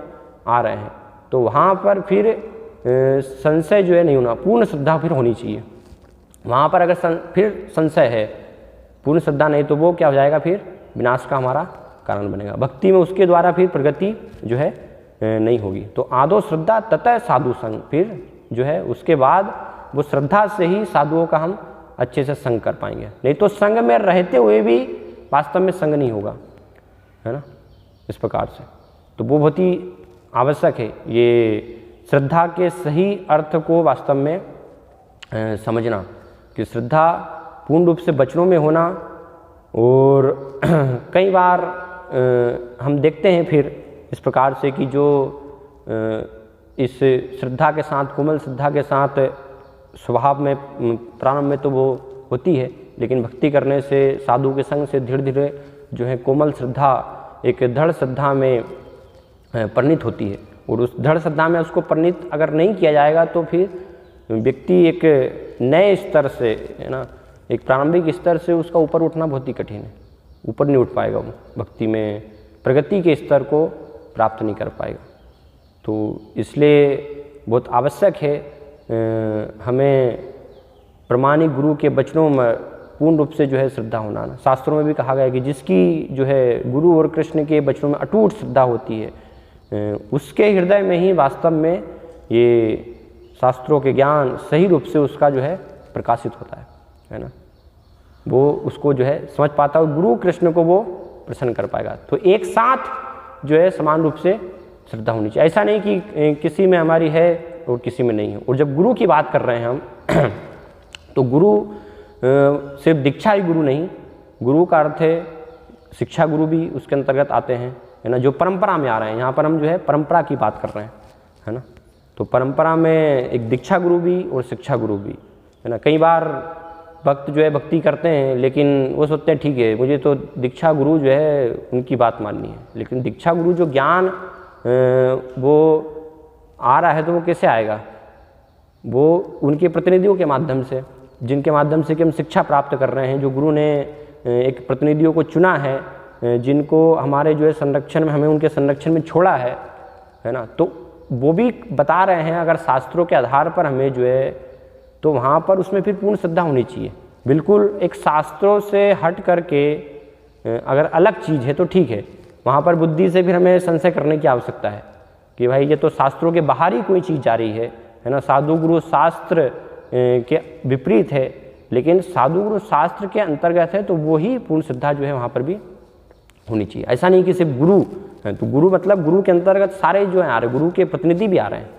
आ रहे हैं, तो वहाँ पर फिर संशय जो है नहीं होना, पूर्ण श्रद्धा फिर होनी चाहिए। वहाँ पर अगर फिर संशय है, पूर्ण श्रद्धा नहीं, तो वो क्या हो जाएगा, फिर विनाश का हमारा कारण बनेगा। भक्ति में उसके द्वारा फिर प्रगति जो है नहीं होगी। तो आदो श्रद्धा ततः साधु संग, फिर जो है उसके बाद वो श्रद्धा से ही साधुओं का हम अच्छे से संग कर पाएंगे। नहीं तो संग में रहते हुए भी वास्तव में संग नहीं होगा, है ना, इस प्रकार से। तो वो बहुत ही आवश्यक है ये श्रद्धा के सही अर्थ को वास्तव में समझना, कि श्रद्धा पूर्ण रूप से वचनों में होना। और कई बार हम देखते हैं फिर इस प्रकार से कि जो इस श्रद्धा के साथ, कोमल श्रद्धा के साथ स्वभाव में प्रारंभ में तो वो होती है, लेकिन भक्ति करने से, साधु के संग से धीरे धीरे जो है कोमल श्रद्धा एक दृढ़ श्रद्धा में परिणित होती है। और उस दृढ़ श्रद्धा में उसको परिणित अगर नहीं किया जाएगा तो फिर व्यक्ति एक नए स्तर से, है ना, एक प्रारंभिक स्तर से उसका ऊपर उठना बहुत ही कठिन है, ऊपर नहीं उठ पाएगा, वो भक्ति में प्रगति के स्तर को प्राप्त नहीं कर पाएगा। तो इसलिए बहुत आवश्यक है हमें प्रामाणिक गुरु के वचनों में पूर्ण रूप से जो है श्रद्धा होना। शास्त्रों में भी कहा गया है कि जिसकी जो है गुरु और कृष्ण के वचनों में अटूट श्रद्धा होती है, उसके हृदय में ही वास्तव में ये शास्त्रों के ज्ञान सही रूप से उसका जो है प्रकाशित होता है ना। वो उसको जो है समझ पाता है, गुरु कृष्ण को वो प्रसन्न कर पाएगा। तो एक साथ जो है समान रूप से श्रद्धा होनी चाहिए। ऐसा नहीं कि किसी में हमारी है और किसी में नहीं है। और जब गुरु की बात कर रहे हैं हम तो गुरु सिर्फ दीक्षा ही गुरु नहीं, गुरु का अर्थ है शिक्षा गुरु भी उसके अंतर्गत आते हैं, है ना, जो परंपरा में आ रहे हैं। यहाँ पर हम जो है परंपरा की बात कर रहे हैं, है ना। तो परंपरा में एक दीक्षा गुरु भी और शिक्षा गुरु भी, है ना। कई बार भक्त जो है भक्ति करते हैं, लेकिन वो सोचते हैं ठीक है मुझे तो दीक्षा गुरु जो है उनकी बात माननी है। लेकिन दीक्षा गुरु जो ज्ञान वो आ रहा है तो वो कैसे आएगा, वो उनके प्रतिनिधियों के माध्यम से, जिनके माध्यम से कि हम शिक्षा प्राप्त कर रहे हैं। जो गुरु ने एक प्रतिनिधियों को चुना है, जिनको हमारे जो है संरक्षण में, हमें उनके संरक्षण में छोड़ा है ना। तो वो भी बता रहे हैं अगर शास्त्रों के आधार पर हमें जो है, तो वहाँ पर उसमें फिर पूर्ण श्रद्धा होनी चाहिए। बिल्कुल एक शास्त्रों से हट करके अगर अलग चीज़ है तो ठीक है, वहाँ पर बुद्धि से फिर हमें संशय करने की आवश्यकता है कि भाई ये तो शास्त्रों के बाहर ही कोई चीज़ जा रही है ना। साधु गुरु शास्त्र के विपरीत है, लेकिन साधु गुरु शास्त्र के अंतर्गत है, तो वो ही पूर्ण श्रद्धा जो है वहाँ पर भी होनी चाहिए। ऐसा नहीं कि सिर्फ गुरु है, तो गुरु मतलब गुरु के अंतर्गत सारे जो है आ रहे, गुरु के प्रतिनिधि भी आ रहे हैं।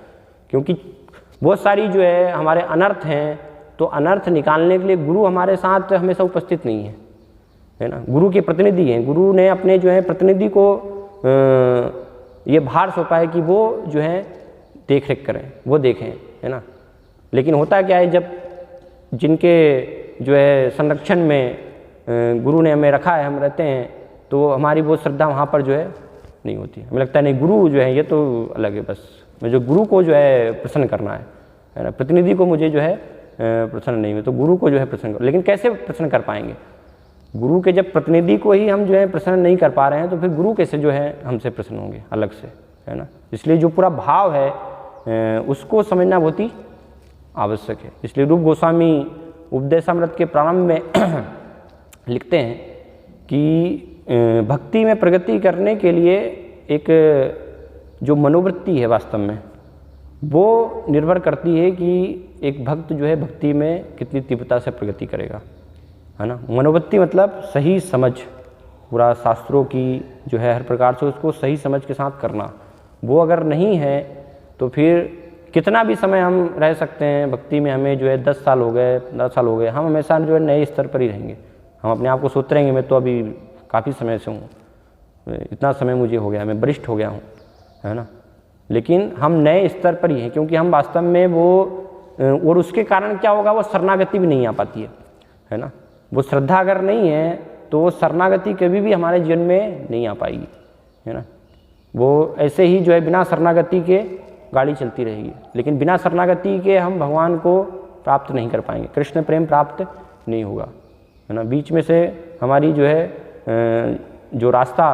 क्योंकि बहुत सारी जो है हमारे अनर्थ हैं, तो अनर्थ निकालने के लिए गुरु हमारे साथ हमेशा उपस्थित नहीं है ना। गुरु के प्रतिनिधि हैं, गुरु ने अपने जो है प्रतिनिधि को ये भार सौंपा है कि वो जो है देख रेख करें, वो देखें, है ना। लेकिन होता क्या है, जब जिनके जो है संरक्षण में गुरु ने हमें रखा है, हम रहते हैं, तो हमारी वो श्रद्धा वहाँ पर जो है नहीं होती। हमें लगता है नहीं गुरु जो है ये तो अलग है, बस मैं जो गुरु को जो है प्रसन्न करना है ना, प्रतिनिधि को मुझे जो है प्रसन्न नहीं है, तो गुरु को जो है प्रसन्न कर। लेकिन कैसे प्रसन्न कर पाएंगे? गुरु के जब प्रतिनिधि को ही हम जो है प्रसन्न नहीं कर पा रहे हैं, तो फिर गुरु कैसे जो है हमसे प्रसन्न होंगे अलग से, है ना। इसलिए जो पूरा भाव है उसको समझना बहुत ही आवश्यक है। इसलिए रूप गोस्वामी उपदेशामृत के प्रारंभ में लिखते हैं कि भक्ति में प्रगति करने के लिए एक जो मनोवृत्ति है वास्तव में वो निर्भर करती है कि एक भक्त जो है भक्ति में कितनी तीव्रता से प्रगति करेगा, है ना। मनोवृत्ति मतलब सही समझ, पूरा शास्त्रों की जो है हर प्रकार से उसको सही समझ के साथ करना। वो अगर नहीं है तो फिर कितना भी समय हम रह सकते हैं भक्ति में, हमें जो है 10 साल हो गए, 15 साल हो गए, हम हमेशा जो है नए स्तर पर ही रहेंगे। हम अपने आप को सोचते रहेंगे मैं तो अभी काफ़ी समय से हूँ, इतना समय मुझे हो गया, मैं वरिष्ठ हो गया हूँ, है ना। लेकिन हम नए स्तर पर ही हैं, क्योंकि हम वास्तव में वो और उसके कारण क्या होगा, वो शरणागति भी नहीं आ पाती है ना। वो श्रद्धा अगर नहीं है तो वो शरणागति कभी भी हमारे जीवन में नहीं आ पाएगी, है ना। वो ऐसे ही जो है बिना शरणागति के गाड़ी चलती रहेगी, लेकिन बिना शरणागति के हम भगवान को प्राप्त नहीं कर पाएंगे, कृष्ण प्रेम प्राप्त नहीं होगा, है ना। बीच में से हमारी जो है जो रास्ता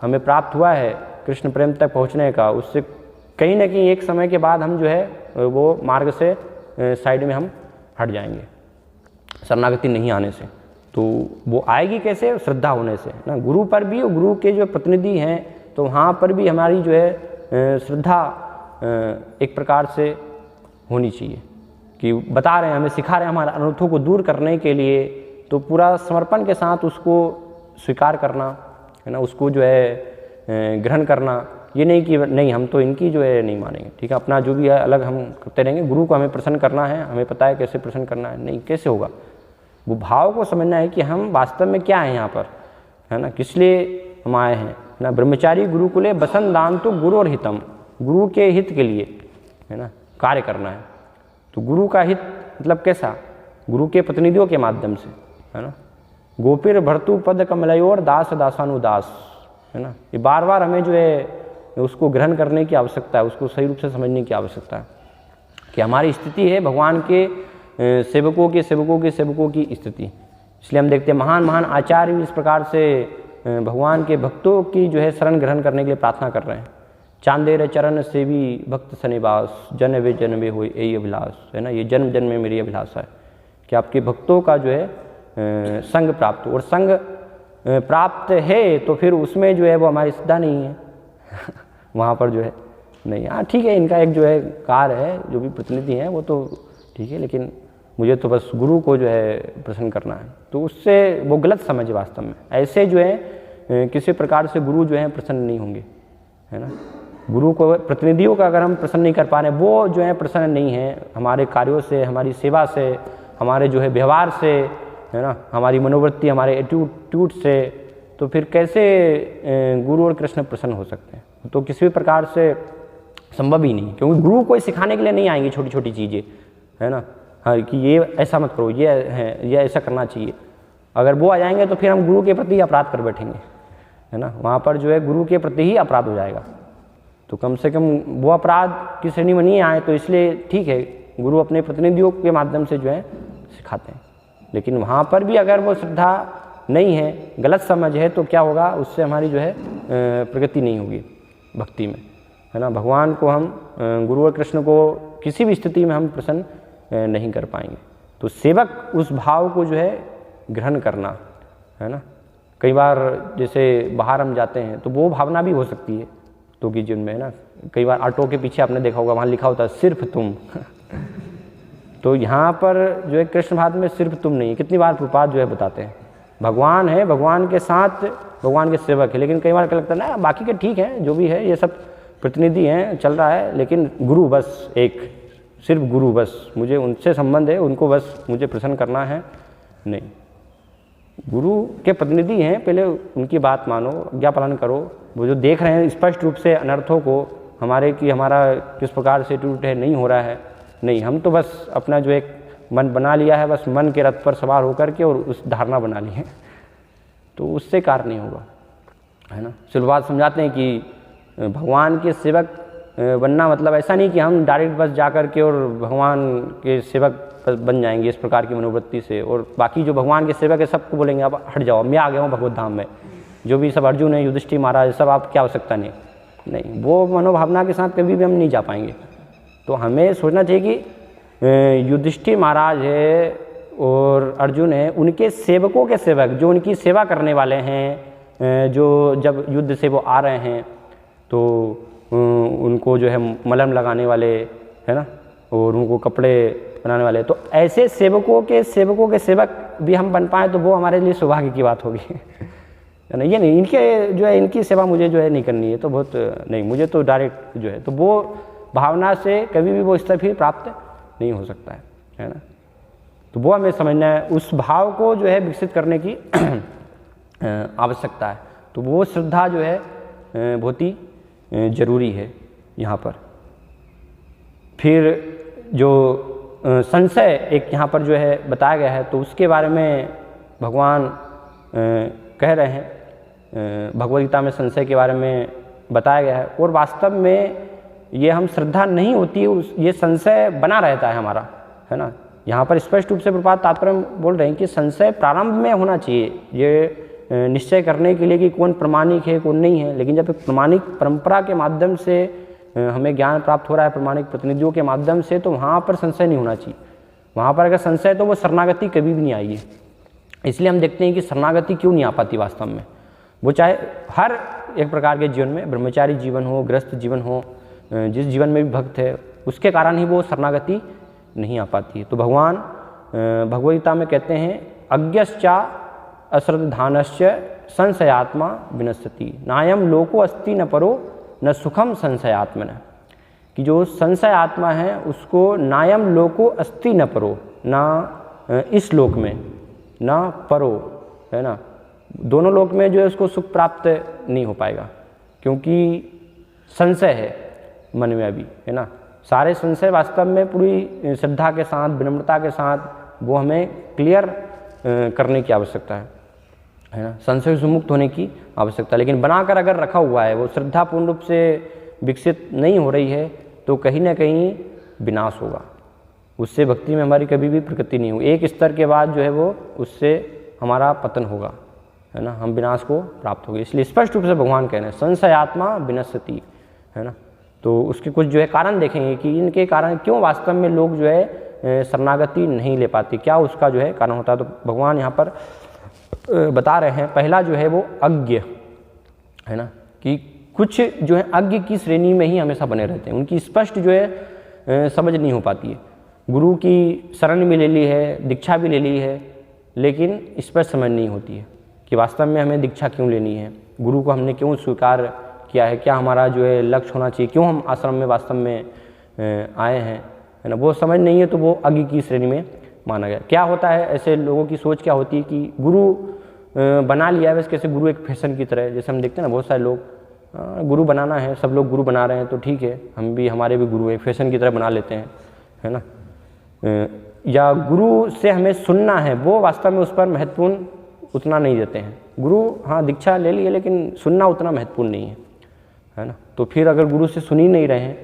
हमें प्राप्त हुआ है कृष्ण प्रेम तक पहुंचने का, उससे कहीं ना कहीं एक समय के बाद हम जो है वो मार्ग से साइड में हम हट जाएंगे, शरणागति नहीं आने से। तो वो आएगी कैसे, श्रद्धा होने से ना। गुरु पर भी, गुरु के जो प्रतिनिधि हैं तो वहाँ पर भी हमारी जो है श्रद्धा एक प्रकार से होनी चाहिए, कि बता रहे हैं, हमें सिखा रहे हैं हमारे अनर्थों को दूर करने के लिए, तो पूरा समर्पण के साथ उसको स्वीकार करना, है ना, उसको जो है ग्रहण करना। ये नहीं कि नहीं हम तो इनकी जो है नहीं मानेंगे, ठीक है, अपना जो भी है अलग हम करते रहेंगे। गुरु को हमें प्रसन्न करना है, हमें पता है कैसे प्रसन्न करना है, नहीं कैसे होगा। वो भाव को समझना है कि हम वास्तव में क्या है यहाँ पर, है ना, किस लिए हम आए हैं ना। ब्रह्मचारी गुरुकुले बसन दान तो गुरु और हितम, गुरु के हित के लिए, है ना, कार्य करना है। तो गुरु का हित मतलब कैसा, गुरु के प्रतिनिधियों के माध्यम से, है ना। गोपीर भर्तु पद कमलयोर दास दासानुदास, है ना। ये बार बार हमें जो है उसको ग्रहण करने की आवश्यकता है, उसको सही रूप से समझने की आवश्यकता है कि हमारी स्थिति है भगवान के सेवकों की स्थिति। इसलिए हम देखते हैं महान महान आचार्य भी इस प्रकार से भगवान के भक्तों की जो है शरण ग्रहण करने के लिए प्रार्थना कर रहे हैं। चांदेर चरण सेवी भक्त सनिवास, जन वे हो यही अभिलाष, है ना। ये जन्म जन्म में मेरी अभिलाषा है कि आपके भक्तों का जो है संग प्राप्त हो, और संग प्राप्त है तो फिर उसमें जो है वो हमारी श्रद्धा नहीं है वहाँ पर जो है नहीं। हाँ ठीक है, इनका एक जो है कार्य है, जो भी प्रतिनिधि हैं वो तो ठीक है, लेकिन मुझे तो बस गुरु को जो है प्रसन्न करना है। तो उससे वो गलत समझ है वास्तव में। ऐसे जो है किसी प्रकार से गुरु जो है प्रसन्न नहीं होंगे, है ना। गुरु को, प्रतिनिधियों का अगर हम प्रसन्न नहीं कर पा रहे, वो जो है प्रसन्न नहीं है हमारे कार्यों से, हमारी सेवा से, हमारे जो है व्यवहार से, है ना, हमारी मनोवृत्ति, हमारे एटीट्यूड से, तो फिर कैसे गुरु और कृष्ण प्रसन्न हो सकते हैं। तो किसी भी प्रकार से संभव ही नहीं, क्योंकि गुरु कोई सिखाने के लिए नहीं आएंगे छोटी छोटी चीज़ें, है ना। हाँ कि ये ऐसा मत करो, ये है, ये ऐसा करना चाहिए। अगर वो आ जाएंगे तो फिर हम गुरु के प्रति अपराध कर बैठेंगे, है ना। वहाँ पर जो है गुरु के प्रति ही अपराध हो जाएगा। तो कम से कम वो अपराध की श्रेणी में नहीं आए, तो इसलिए ठीक है, गुरु अपने प्रतिनिधियों के माध्यम से जो है सिखाते हैं। लेकिन वहाँ पर भी अगर वो श्रद्धा नहीं है, गलत समझ है, तो क्या होगा, उससे हमारी जो है प्रगति नहीं होगी भक्ति में, है ना। भगवान को हम, गुरु और कृष्ण को किसी भी स्थिति में हम प्रसन्न नहीं कर पाएंगे। तो सेवक उस भाव को जो है ग्रहण करना, है ना। कई बार जैसे बाहर हम जाते हैं तो वो भावना भी हो सकती है तो कि जीवन में, है ना। कई बार ऑटो के पीछे आपने देखा होगा, वहाँ लिखा होता है सिर्फ तुम तो यहाँ पर जो है कृष्ण भाव में सिर्फ तुम नहीं, कितनी बार प्रभुपाद जो है बताते हैं, भगवान है, भगवान के साथ भगवान के सेवक है। लेकिन कई बार क्या लगता है ना, बाकी के ठीक है, जो भी है ये सब प्रतिनिधि हैं, चल रहा है, लेकिन गुरु बस एक, सिर्फ गुरु बस, मुझे उनसे संबंध है, उनको बस मुझे प्रसन्न करना है। नहीं, गुरु के प्रतिनिधि हैं, पहले उनकी बात मानो, आज्ञा पालन करो। वो जो देख रहे हैं स्पष्ट रूप से अनर्थों को हमारे, कि हमारा किस प्रकार से टूट है, नहीं हो रहा है, नहीं, हम तो बस अपना जो एक मन बना लिया है, बस मन के रथ पर सवार होकर के और उस धारणा बना ली है, तो उससे कार्य नहीं होगा, है ना। शुरुआत समझाते हैं कि भगवान के सेवक बनना मतलब ऐसा नहीं कि हम डायरेक्ट बस जाकर के और भगवान के सेवक बन जाएंगे इस प्रकार की मनोवृत्ति से, और बाकी जो भगवान के सेवक है सबको बोलेंगे आप हट जाओ, मैं आ गया हूँ भगवत धाम में, जो भी सब अर्जुन है, युधिष्ठिर महाराज, सब आप क्या आवश्यकता नहीं, वो मनोभावना के साथ कभी भी हम नहीं जा पाएंगे। तो हमें सोचना चाहिए कि युधिष्ठिर महाराज है और अर्जुन है, उनके सेवकों के सेवक, जो उनकी सेवा करने वाले हैं, जो जब युद्ध से वो आ रहे हैं तो उनको जो है मलहम लगाने वाले, है ना, और उनको कपड़े बनाने वाले, तो ऐसे सेवकों के सेवक भी हम बन पाएँ तो वो हमारे लिए सौभाग्य की बात होगी, है ना। ये नहीं, इनके जो है, इनकी सेवा मुझे जो है नहीं करनी है, तो बहुत नहीं, मुझे तो डायरेक्ट जो है, तो वो भावना से कभी भी वो स्तर फिर प्राप्त नहीं हो सकता है ना। तो वो हमें समझना है, उस भाव को जो है विकसित करने की आवश्यकता है। तो वो श्रद्धा जो है बहुत ही जरूरी है। यहाँ पर। फिर जो संशय एक यहाँ पर जो है बताया गया है, तो उसके बारे में भगवान कह रहे हैं, भगवद गीता में संशय के बारे में बताया गया है। और वास्तव में ये हम श्रद्धा नहीं होती है, ये संशय बना रहता है हमारा, है ना। यहाँ पर स्पष्ट रूप से प्रपात तात्पर्य बोल रहे हैं कि संशय प्रारंभ में होना चाहिए, ये निश्चय करने के लिए कि कौन प्रमाणिक है कौन नहीं है। लेकिन जब प्रमाणिक परंपरा के माध्यम से हमें ज्ञान प्राप्त हो रहा है, प्रमाणिक प्रतिनिधियों के माध्यम से, तो वहाँ पर संशय नहीं होना चाहिए। वहाँ पर अगर संशय तो वो शरणागति कभी भी नहीं आएगी। इसलिए हम देखते हैं कि शरणागति क्यों नहीं आ पाती वास्तव में। वो चाहे हर एक प्रकार के जीवन में, ब्रह्मचारी जीवन हो, गृहस्थ जीवन हो, जिस जीवन में भी भक्त है, उसके कारण ही वो शरणागति नहीं आ पाती है। तो भगवान भगवद गीता में कहते हैं, अज्ञश्चा अश्रद्धानश्च संशयात्मा विनश्यति, नायम लोको अस्ति न परो न सुखम संशयात्मन, कि जो संशय आत्मा है उसको नायम लोको अस्ति न परो, ना इस लोक में ना परो, है ना, दोनों लोक में जो है उसको सुख प्राप्त नहीं हो पाएगा, क्योंकि संशय है मन में अभी, है ना। सारे संशय वास्तव में पूरी श्रद्धा के साथ, विनम्रता के साथ वो हमें क्लियर करने की आवश्यकता है ना, संशय से मुक्त होने की आवश्यकता। लेकिन बनाकर अगर रखा हुआ है, वो श्रद्धा पूर्ण रूप से विकसित नहीं हो रही है, तो कहीं ना कहीं विनाश होगा, उससे भक्ति में हमारी कभी भी प्रगति नहीं होगी। एक स्तर के बाद जो है वो उससे हमारा पतन होगा, है ना, हम विनाश को प्राप्त होंगे। इसलिए स्पष्ट रूप से भगवान कह रहे हैं संशयात्मा विनश्यति, है ना। तो उसके कुछ जो है कारण देखेंगे कि इनके कारण क्यों वास्तव में लोग जो है शरणागति नहीं ले पाते, क्या उसका जो है कारण होता है। तो भगवान यहाँ पर बता रहे हैं, पहला जो है वो अज्ञ, है ना, कि कुछ जो है अज्ञ की श्रेणी में ही हमेशा बने रहते हैं, उनकी स्पष्ट जो है समझ नहीं हो पाती है। गुरु की शरण भी ले ली है, दीक्षा भी ले ली है, लेकिन स्पष्ट समझ नहीं होती है कि वास्तव में हमें दीक्षा क्यों लेनी है, गुरु को हमने क्यों स्वीकार किया है, क्या हमारा जो है लक्ष्य होना चाहिए, क्यों हम आश्रम में वास्तव में आए हैं, है ना। वो समझ नहीं है, तो वो अज्ञ की श्रेणी में माना गया। क्या होता है, ऐसे लोगों की सोच क्या होती है कि गुरु बना लिया है, वैसे कैसे गुरु एक फैशन की तरह है। जैसे हम देखते हैं ना, बहुत सारे लोग गुरु बनाना है, सब लोग गुरु बना रहे हैं तो ठीक है, हम भी, हमारे भी गुरु एक फैशन की तरह बना लेते हैं, है ना। या गुरु से हमें सुनना है, वो वास्तव में उस पर महत्वपूर्ण उतना नहीं देते हैं। गुरु हाँ दीक्षा ले ली है, लेकिन सुनना उतना महत्वपूर्ण नहीं है ना। तो फिर अगर गुरु से सुन ही नहीं रहे हैं,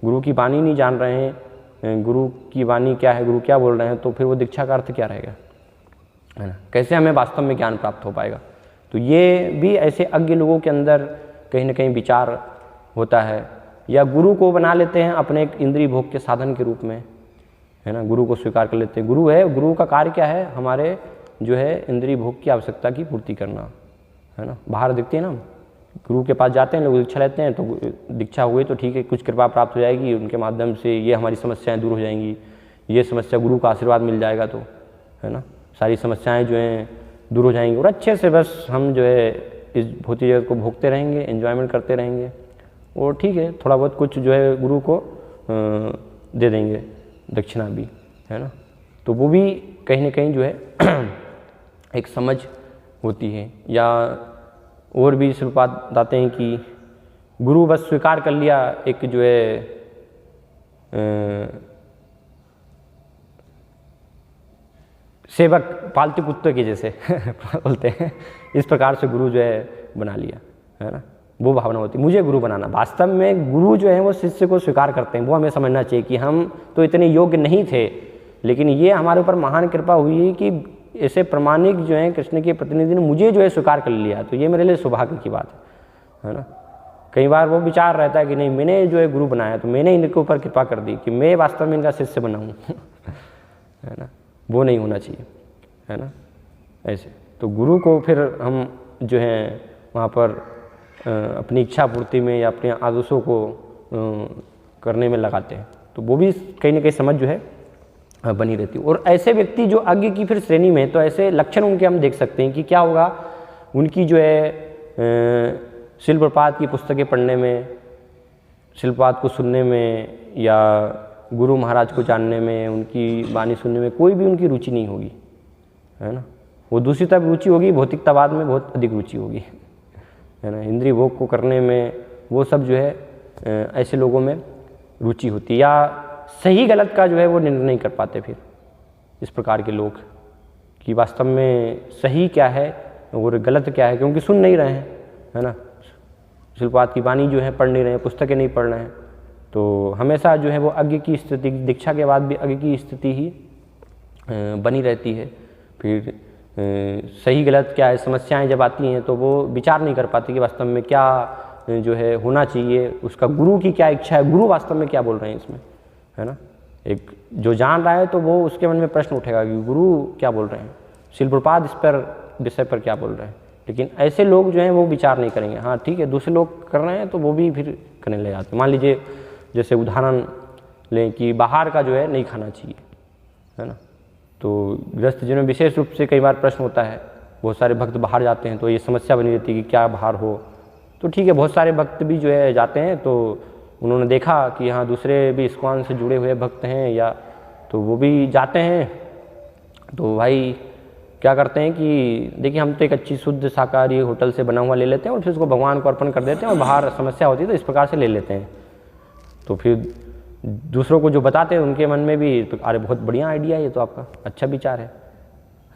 गुरु की वाणी नहीं जान रहे हैं, गुरु की वाणी क्या है, गुरु क्या बोल रहे हैं, तो फिर वो दीक्षा का अर्थ क्या रहेगा, है ना। कैसे हमें वास्तव में ज्ञान प्राप्त हो पाएगा। तो ये भी ऐसे अज्ञ लोगों के अंदर कहीं ना कहीं विचार होता है। या गुरु को बना लेते हैं अपने एक इंद्रिय भोग के साधन के रूप में, है ना, गुरु को स्वीकार कर लेते हैं। गुरु है, गुरु का कार्य क्या है, हमारे जो है इंद्रिय भोग की आवश्यकता की पूर्ति करना, है ना। बाहर दिखते हैं ना, गुरु के पास जाते हैं लोग, दीक्षा लेते हैं, तो दीक्षा हुई तो ठीक है, कुछ कृपा प्राप्त हो जाएगी, उनके माध्यम से ये हमारी समस्याएं दूर हो जाएंगी, ये समस्या गुरु का आशीर्वाद मिल जाएगा, तो है ना, सारी समस्याएं जो हैं दूर हो जाएंगी, और अच्छे से बस हम जो है इस भौतिक जगत को भोगते रहेंगे, एंजॉयमेंट करते रहेंगे, और ठीक है थोड़ा बहुत कुछ जो है गुरु को दे देंगे दक्षिणा भी, है ना। तो वो भी कहीं ना कहीं जो है एक समझ होती है। या और भी इस बात बताते हैं कि गुरु बस स्वीकार कर लिया, एक जो है सेवक पालतू कुत्ते के जैसे बोलते हैं, इस प्रकार से गुरु जो है बना लिया, है ना, वो भावना होती है मुझे गुरु बनाना। वास्तव में गुरु जो है वो शिष्य को स्वीकार करते हैं। वो हमें समझना चाहिए कि हम तो इतने योग्य नहीं थे, लेकिन ये हमारे ऊपर महान कृपा हुई है कि ऐसे प्रमाणिक जो हैं कृष्ण के प्रतिनिधि ने मुझे जो है स्वीकार कर लिया, तो ये मेरे लिए सौभाग्य की बात है ना। कई बार वो विचार रहता है कि नहीं, मैंने जो है गुरु बनाया, तो मैंने इनके ऊपर कृपा कर दी कि मैं वास्तव में इनका शिष्य बनाऊँ है ना। वो नहीं होना चाहिए, है ना। ऐसे तो गुरु को फिर हम जो है वहाँ पर अपनी इच्छा पूर्ति में या अपने आदर्शों को करने में लगाते हैं, तो वो भी कहीं ना कहीं समझ जो है बनी रहती है। और ऐसे व्यक्ति जो अज्ञ की फिर श्रेणी में, तो ऐसे लक्षण उनके हम देख सकते हैं कि क्या होगा, उनकी जो है शिल प्रपात की पुस्तकें पढ़ने में, शिल प्रपात को सुनने में, या गुरु महाराज को जानने में, उनकी वाणी सुनने में कोई भी उनकी रुचि नहीं होगी, है ना। वो दूसरी तरफ रुचि होगी, भौतिकतावाद में बहुत अधिक रुचि होगी, है ना। इंद्रिय भोग को करने में वो सब जो है ऐसे लोगों में रुचि होती है, या सही गलत का जो है वो निर्णय नहीं कर पाते फिर इस प्रकार के लोग कि वास्तव में सही क्या है और गलत क्या है, क्योंकि सुन नहीं रहे हैं, है ना। शिलपाद की वाणी जो है पढ़ नहीं रहे हैं, पुस्तकें नहीं पढ़ रहे हैं, तो हमेशा जो है वो अज्ञ की स्थिति, दीक्षा के बाद भी अज्ञ की स्थिति ही बनी रहती है। फिर सही गलत क्या है, समस्याएं जब आती हैं तो वो विचार नहीं कर पाते कि वास्तव में क्या जो है होना चाहिए, उसका गुरु की क्या इच्छा है, गुरु वास्तव में क्या बोल रहे हैं इसमें, है ना। एक जो जान रहा है तो वो उसके मन में प्रश्न उठेगा कि गुरु क्या बोल रहे हैं, शिल प्रपाद इस पर विषय पर क्या बोल रहे हैं। लेकिन ऐसे लोग जो हैं वो विचार नहीं करेंगे, हाँ ठीक है दूसरे लोग कर रहे हैं तो वो भी फिर करने लग जाते हैं। मान लीजिए जैसे उदाहरण लें कि बाहर का जो है नहीं खाना चाहिए, है ना। तो गृहस्थ जीवन में विशेष रूप से कई बार प्रश्न होता है, बहुत सारे भक्त बाहर जाते हैं तो ये समस्या बनी रहती है कि क्या बाहर हो। तो ठीक है, बहुत सारे भक्त भी जो है जाते हैं तो उन्होंने देखा कि यहाँ दूसरे भी इस्कॉन से जुड़े हुए भक्त हैं या तो वो भी जाते हैं, तो भाई क्या करते हैं कि देखिए हम तो एक अच्छी शुद्ध शाकाहारी होटल से बना हुआ ले लेते हैं और फिर उसको भगवान को अर्पण कर देते हैं, और बाहर समस्या होती है तो इस प्रकार से ले लेते हैं। तो फिर दूसरों को जो बताते हैं उनके मन में भी अरे बहुत बढ़िया आइडिया है, ये तो आपका अच्छा विचार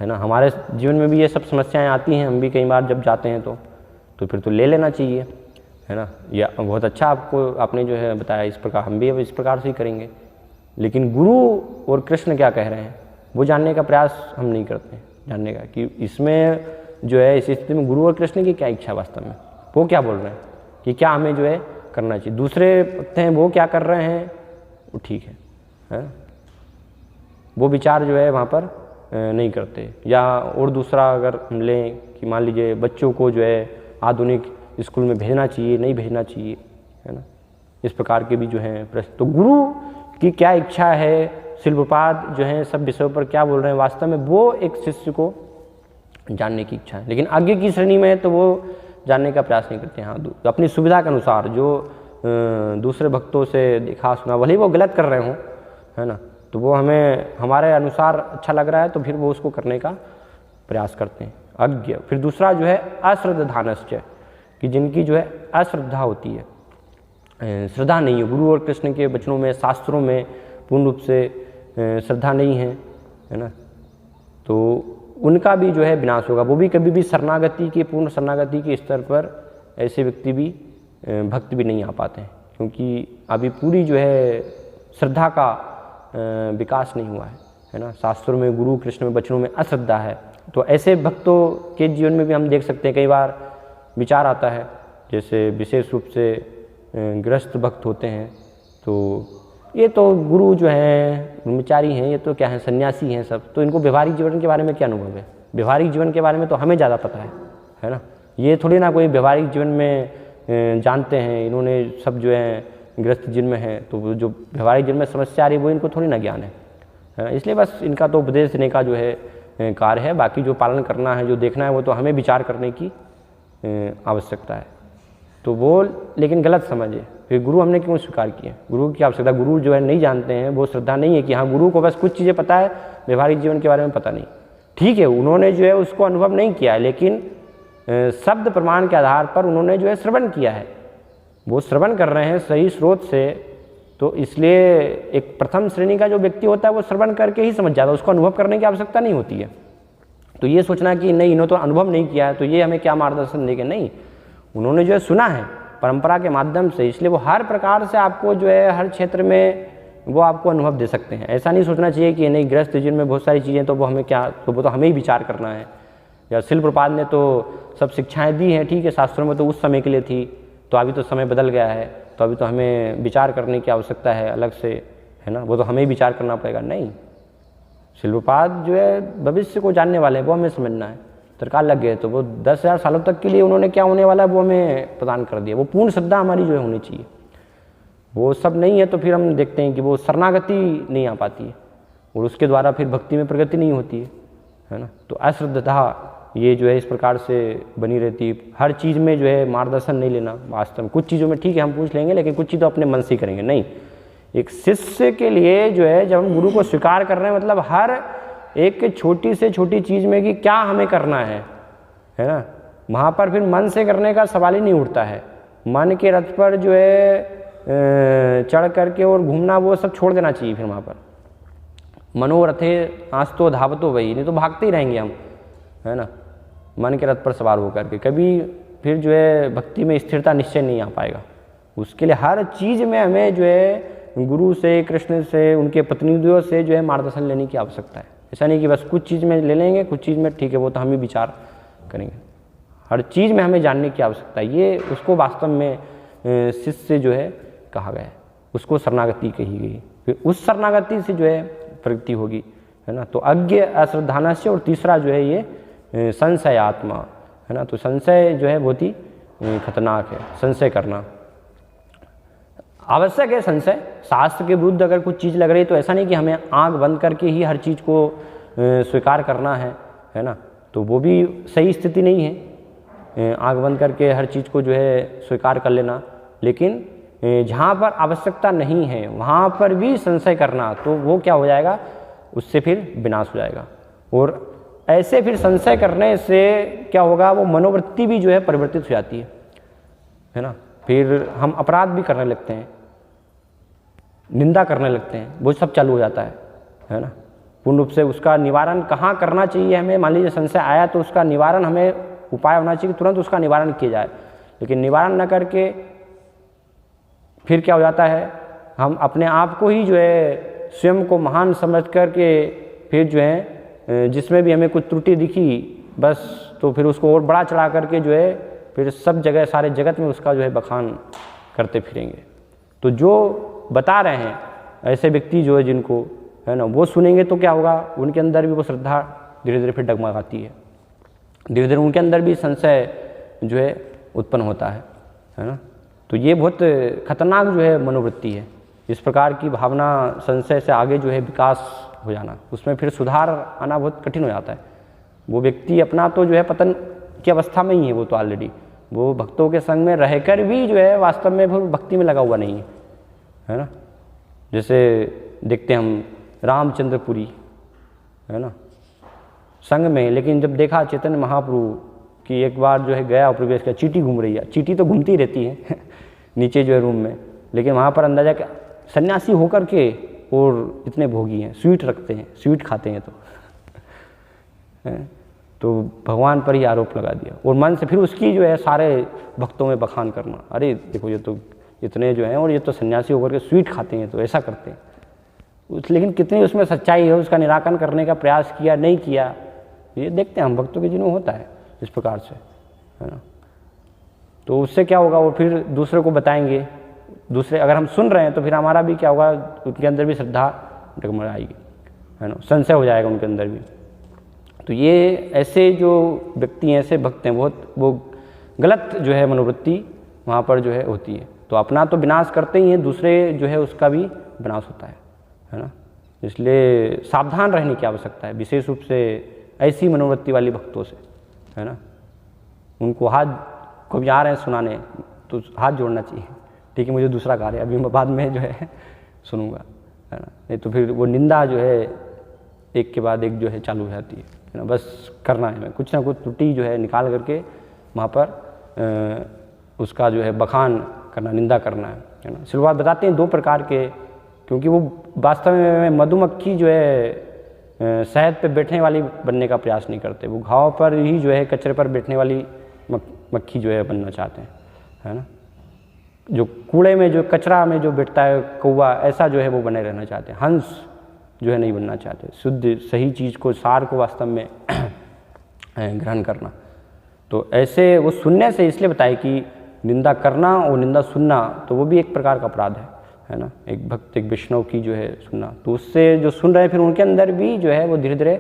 है ना। हमारे जीवन में भी ये सब समस्याएं आती हैं, हम भी कई बार जब जाते हैं तो फिर तो ले लेना चाहिए, है ना। या बहुत अच्छा आपने जो है बताया, इस प्रकार हम भी अब इस प्रकार से ही करेंगे। लेकिन गुरु और कृष्ण क्या कह रहे हैं वो जानने का प्रयास हम नहीं करते हैं, जानने का कि इसमें जो है इस स्थिति में गुरु और कृष्ण की क्या इच्छा वास्तव में, वो क्या बोल रहे हैं कि क्या हमें जो है करना चाहिए। दूसरे भक्त हैं वो क्या कर रहे हैं वो ठीक है, वो विचार जो है वहाँ पर नहीं करते। या और दूसरा अगर हम लें कि मान लीजिए बच्चों को जो है आधुनिक स्कूल में भेजना चाहिए नहीं भेजना चाहिए, है ना। इस प्रकार के भी जो हैं प्रश्न। तो गुरु की क्या इच्छा है, शिल प्रपाद जो है सब विषयों पर क्या बोल रहे हैं, वास्तव में वो एक शिष्य को जानने की इच्छा है। लेकिन आगे की श्रेणी में तो वो जानने का प्रयास नहीं करते हैं। हाँ, अपनी सुविधा के अनुसार जो दूसरे भक्तों से देखा सुना भले वो गलत कर रहे हों, है ना, तो वो हमें हमारे अनुसार अच्छा लग रहा है तो फिर वो उसको करने का प्रयास करते हैं। अज्ञ। फिर दूसरा जो है अश्रद्धानश्च, कि जिनकी जो है अश्रद्धा होती है, श्रद्धा नहीं है गुरु और कृष्ण के वचनों में, शास्त्रों में पूर्ण रूप से श्रद्धा नहीं है ना, तो उनका भी जो है विनाश होगा। वो भी कभी भी शरणागति के पूर्ण शरणागति के स्तर पर ऐसे व्यक्ति भी भक्त भी नहीं आ पाते हैं, क्योंकि अभी पूरी जो है श्रद्धा का विकास नहीं हुआ है ना। शास्त्रों में गुरु कृष्ण में वचनों में अश्रद्धा है। तो ऐसे भक्तों के जीवन में भी हम देख सकते हैं कई बार विचार आता है, जैसे विशेष रूप से गृहस्थ भक्त होते हैं तो ये तो गुरु जो हैं ब्रह्मचारी हैं, ये तो क्या है सन्यासी हैं सब, तो इनको व्यवहारिक जीवन के बारे में क्या अनुभव है। व्यवहारिक जीवन के बारे में तो हमें ज़्यादा पता है ना। ये थोड़ी ना कोई व्यवहारिक जीवन में जानते हैं, इन्होंने सब जो है गृहस्थ जीवन में है तो जो व्यवहारिक जीवन में समस्या आ रही है वो इनको थोड़ी ना ज्ञान है। इसलिए बस इनका तो उपदेश देने का जो है कार्य है, बाकी जो पालन करना है जो देखना है वो तो हमें विचार करने की आवश्यकता है। तो वो लेकिन गलत समझे, फिर गुरु हमने क्यों स्वीकार किए, गुरु की आवश्यकता, गुरु जो है नहीं जानते हैं, वो श्रद्धा नहीं है कि हाँ गुरु को बस कुछ चीज़ें पता है व्यवहारिक जीवन के बारे में पता नहीं। ठीक है, उन्होंने जो है उसको अनुभव नहीं किया है, लेकिन शब्द प्रमाण के आधार पर उन्होंने जो है श्रवण किया है, वो श्रवण कर रहे हैं सही स्रोत से। तो इसलिए एक प्रथम श्रेणी का जो व्यक्ति होता है वो श्रवण करके ही समझ जाता है, उसको अनुभव करने की आवश्यकता नहीं होती है। तो ये सोचना कि नहीं इन्होंने तो अनुभव नहीं किया है तो ये हमें क्या मार्गदर्शन देंगे, नहीं, उन्होंने जो है सुना है परंपरा के माध्यम से, इसलिए वो हर प्रकार से आपको जो है हर क्षेत्र में वो आपको अनुभव दे सकते हैं। ऐसा नहीं सोचना चाहिए कि नहीं गृहस्थ जीवन में बहुत सारी चीज़ें तो वो हमें क्या, तो वो तो हमें ही विचार करना है। या शिल प्रपाद ने तो सब शिक्षाएं दी हैं, ठीक है, शास्त्रों में तो उस समय के लिए थी, तो अभी तो समय बदल गया है, तो अभी तो हमें विचार करने की आवश्यकता है अलग से, है ना, वो तो हमें ही विचार करना पड़ेगा। नहीं, शिल प्रपाद जो है भविष्य को जानने वाले हैं, वो हमें समझना है। सरकार लग गए तो वो 10,000 सालों तक के लिए उन्होंने क्या होने वाला है वो हमें प्रदान कर दिया। वो पूर्ण श्रद्धा हमारी जो है होनी चाहिए, वो सब नहीं है तो फिर हम देखते हैं कि वो शरणागति नहीं आ पाती है और उसके द्वारा फिर भक्ति में प्रगति नहीं होती है ना। तो अश्रद्धा ये जो है इस प्रकार से बनी रहती है। हर चीज़ में जो है मार्गदर्शन नहीं लेना, वास्तव में कुछ चीज़ों में ठीक है हम पूछ लेंगे, लेकिन कुछ चीज़ तो अपने मन से करेंगे। नहीं, एक शिष्य के लिए जो है जब हम गुरु को स्वीकार कर रहे हैं, मतलब हर एक छोटी से छोटी चीज़ में कि क्या हमें करना है ना, वहाँ पर फिर मन से करने का सवाल ही नहीं उठता है। मन के रथ पर जो है चढ़ करके और घूमना वो सब छोड़ देना चाहिए। फिर वहाँ पर मनोरथे आस्तो धावतो वही, नहीं तो भागते ही रहेंगे हम, है ना, मन के रथ पर सवार होकर के। कभी फिर जो है भक्ति में स्थिरता निश्चय नहीं आ पाएगा। उसके लिए हर चीज़ में हमें जो है गुरु से, कृष्ण से, उनके प्रतिनिधियों से जो है मार्गदर्शन लेने की आवश्यकता है। ऐसा नहीं कि बस कुछ चीज़ में ले लेंगे, कुछ चीज़ में ठीक है वो तो हम ही विचार करेंगे। हर चीज़ में हमें जानने की आवश्यकता है। ये उसको वास्तव में शिष्य जो है कहा गया है, उसको शरणागति कही गई। फिर उस शरणागति से जो है प्रगति होगी, है ना। तो अज्ञ अश्रद्धानस्य, और तीसरा जो है ये संशय आत्मा, है ना। तो संशय जो है बहुत ही खतरनाक है, संशय करना आवश्यक है। संशय शास्त्र के विरुद्ध अगर कुछ चीज़ लग रही तो ऐसा नहीं कि हमें आंख बंद करके ही हर चीज़ को स्वीकार करना है ना, तो वो भी सही स्थिति नहीं है, आंख बंद करके हर चीज़ को जो है स्वीकार कर लेना। लेकिन जहाँ पर आवश्यकता नहीं है वहाँ पर भी संशय करना, तो वो क्या हो जाएगा, उससे फिर विनाश हो जाएगा। और ऐसे फिर संशय करने से क्या होगा, वो मनोवृत्ति भी जो है परिवर्तित हो जाती है ना। फिर हम अपराध भी करने लगते हैं, निंदा करने लगते हैं, वो सब चालू हो जाता है ना। पूर्ण रूप से उसका निवारण कहाँ करना चाहिए हमें, मान लीजिए संशय आया तो उसका निवारण हमें उपाय होना चाहिए, तुरंत उसका निवारण किया जाए। लेकिन निवारण न करके फिर क्या हो जाता है, हम अपने आप को ही जो है स्वयं को महान समझ करके फिर जो है जिसमें भी हमें कुछ त्रुटि दिखी बस, तो फिर उसको और बड़ा चढ़ा करके जो है फिर सब जगह सारे जगत में उसका जो है बखान करते फिरेंगे। तो जो बता रहे हैं ऐसे व्यक्ति जो है जिनको, है ना, वो सुनेंगे तो क्या होगा, उनके अंदर भी वो श्रद्धा धीरे धीरे फिर डगमगाती है, धीरे धीरे उनके अंदर भी संशय जो है उत्पन्न होता है ना। तो ये बहुत खतरनाक जो है मनोवृत्ति है। इस प्रकार की भावना संशय से आगे जो है विकास हो जाना, उसमें फिर सुधार आना बहुत कठिन हो जाता है। वो व्यक्ति अपना तो जो है पतन की अवस्था में ही है, वो तो ऑलरेडी वो भक्तों के संग में रहकर भी जो है वास्तव में वो भक्ति में लगा हुआ नहीं है ना। जैसे देखते हम रामचंद्रपुरी, है ना, संग में, लेकिन जब देखा चैतन्य महाप्रभु कि एक बार जो है गया और प्रवेश किया, चींटी घूम रही है, चींटी तो घूमती रहती है नीचे जो है रूम में, लेकिन वहाँ पर अंदाजा क्या सन्यासी होकर के और इतने भोगी हैं, स्वीट रखते हैं, स्वीट खाते हैं, तो भगवान पर ही आरोप लगा दिया और मन से फिर उसकी जो है सारे भक्तों में बखान करना, अरे देखो ये तो इतने जो हैं और ये तो सन्यासी होकर के स्वीट खाते हैं, तो ऐसा करते हैं। लेकिन कितनी उसमें सच्चाई है, उसका निराकरण करने का प्रयास किया नहीं किया, ये देखते हैं हम भक्तों के जिन्हों होता है इस प्रकार से, है ना। तो उससे क्या होगा, वो फिर दूसरे को बताएंगे, दूसरे अगर हम सुन रहे हैं तो फिर हमारा भी क्या होगा, उनके अंदर भी श्रद्धा डगमगाएगी, है ना, संशय हो जाएगा उनके अंदर भी। तो ये ऐसे जो व्यक्ति हैं, ऐसे भक्त हैं, बहुत वो गलत जो है मनोवृत्ति वहाँ पर जो है होती है। तो अपना तो विनाश करते ही हैं, दूसरे जो है उसका भी विनाश होता है ना। इसलिए सावधान रहने की आवश्यकता है, विशेष रूप से ऐसी मनोवृत्ति वाली भक्तों से, है ना। उनको हाथ कभी आ रहे हैं सुनाने तो हाथ जोड़ना चाहिए, ठीक है मुझे दूसरा कार्य अभी मैं बाद में जो है सुनूंगा, है ना। नहीं तो फिर वो निंदा जो है एक के बाद एक जो है चालू हो जाती है ना। बस करना है, कुछ ना कुछ त्रुटि जो है निकाल करके वहाँ पर उसका जो है बखान करना, निंदा करना है ना। शुरुआत बताते हैं दो प्रकार के, क्योंकि वो वास्तव में मधुमक्खी जो है शहद पे बैठने वाली बनने का प्रयास नहीं करते, वो घाव पर ही जो है कचरे पर बैठने वाली मक्खी जो है बनना चाहते हैं, है ना। जो कूड़े में जो कचरा में जो बैठता है कौवा, ऐसा जो है वो बने रहना चाहते हैं, हंस जो है नहीं बनना चाहते, शुद्ध सही चीज़ को, सार को वास्तव में ग्रहण करना। तो ऐसे वो सुनने से इसलिए बताए कि निंदा करना और निंदा सुनना तो वो भी एक प्रकार का अपराध है ना। एक भक्त, एक वैष्णव की जो है सुनना, तो उससे जो सुन रहे हैं फिर उनके अंदर भी जो है वो धीरे धीरे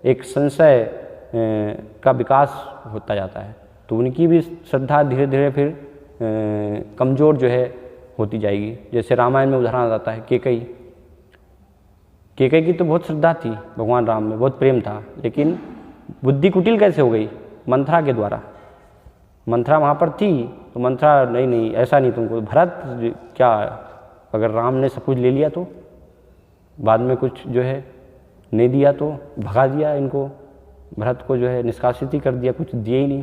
एक संशय का विकास होता जाता है। तो उनकी भी श्रद्धा धीरे धीरे फिर कमज़ोर जो है होती जाएगी। जैसे रामायण में उदाहरण आता है केकई की तो बहुत श्रद्धा थी भगवान राम में, बहुत प्रेम था, लेकिन बुद्धि कुटिल कैसे हो गई, मंथरा के द्वारा। मंथरा वहाँ पर थी तो मंथरा नहीं ऐसा नहीं तुमको, भरत क्या अगर राम ने सब कुछ ले लिया तो बाद में कुछ जो है नहीं दिया तो भगा दिया इनको, भरत को जो है निष्कासित ही कर दिया, कुछ दिए ही नहीं,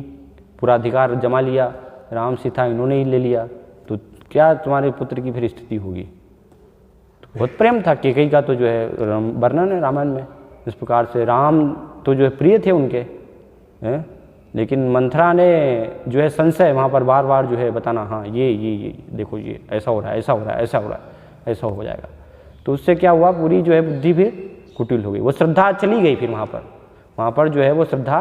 पूरा अधिकार जमा लिया, राम सीता इन्होंने ही ले लिया, तो क्या तुम्हारे पुत्र की फिर स्थिति होगी। तो बहुत प्रेम था कैकेयी का, तो जो है वर्णन है रामायण में इस प्रकार से। राम तो जो है प्रिय थे उनके हैं, लेकिन मंथरा ने जो है संशय वहाँ पर बार बार जो है बताना, हाँ ये देखो ये ऐसा हो रहा है, ऐसा हो रहा है, ऐसा हो रहा है, ऐसा हो जाएगा। तो उससे क्या हुआ, पूरी जो है बुद्धि फिर कुटिल हो गई, वो श्रद्धा चली गई। फिर वहाँ पर जो है वो श्रद्धा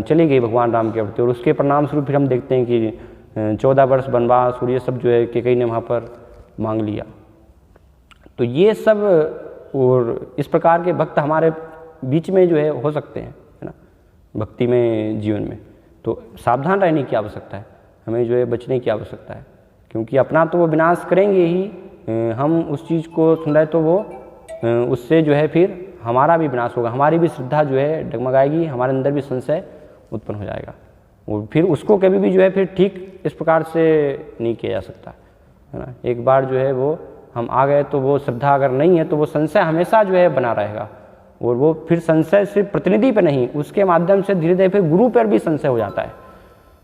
चली गई भगवान राम के प्रति, और उसके परिणाम स्वरूप फिर हम देखते हैं कि 14 वर्ष वनवास और ये सब जो है कैकेयी ने वहाँ पर मांग लिया। तो ये सब, और इस प्रकार के भक्त हमारे बीच में जो है हो सकते हैं, है ना, भक्ति में जीवन में। तो सावधान रहने की आवश्यकता है, हमें जो है बचने की आवश्यकता है, क्योंकि अपना तो वो विनाश करेंगे ही, हम उस चीज़ को सुन रहे तो वो उससे जो है फिर हमारा भी विनाश होगा, हमारी भी श्रद्धा जो है डगमगाएगी, हमारे अंदर भी संशय उत्पन्न हो जाएगा, और फिर उसको कभी भी जो है फिर ठीक इस प्रकार से नहीं किया जा सकता, है ना। एक बार जो है वो हम आ गए तो वो श्रद्धा अगर नहीं है तो वो संशय हमेशा जो है बना रहेगा, और वो फिर संशय सिर्फ प्रतिनिधि पर नहीं, उसके माध्यम से धीरे धीरे फिर गुरु पर भी संशय हो जाता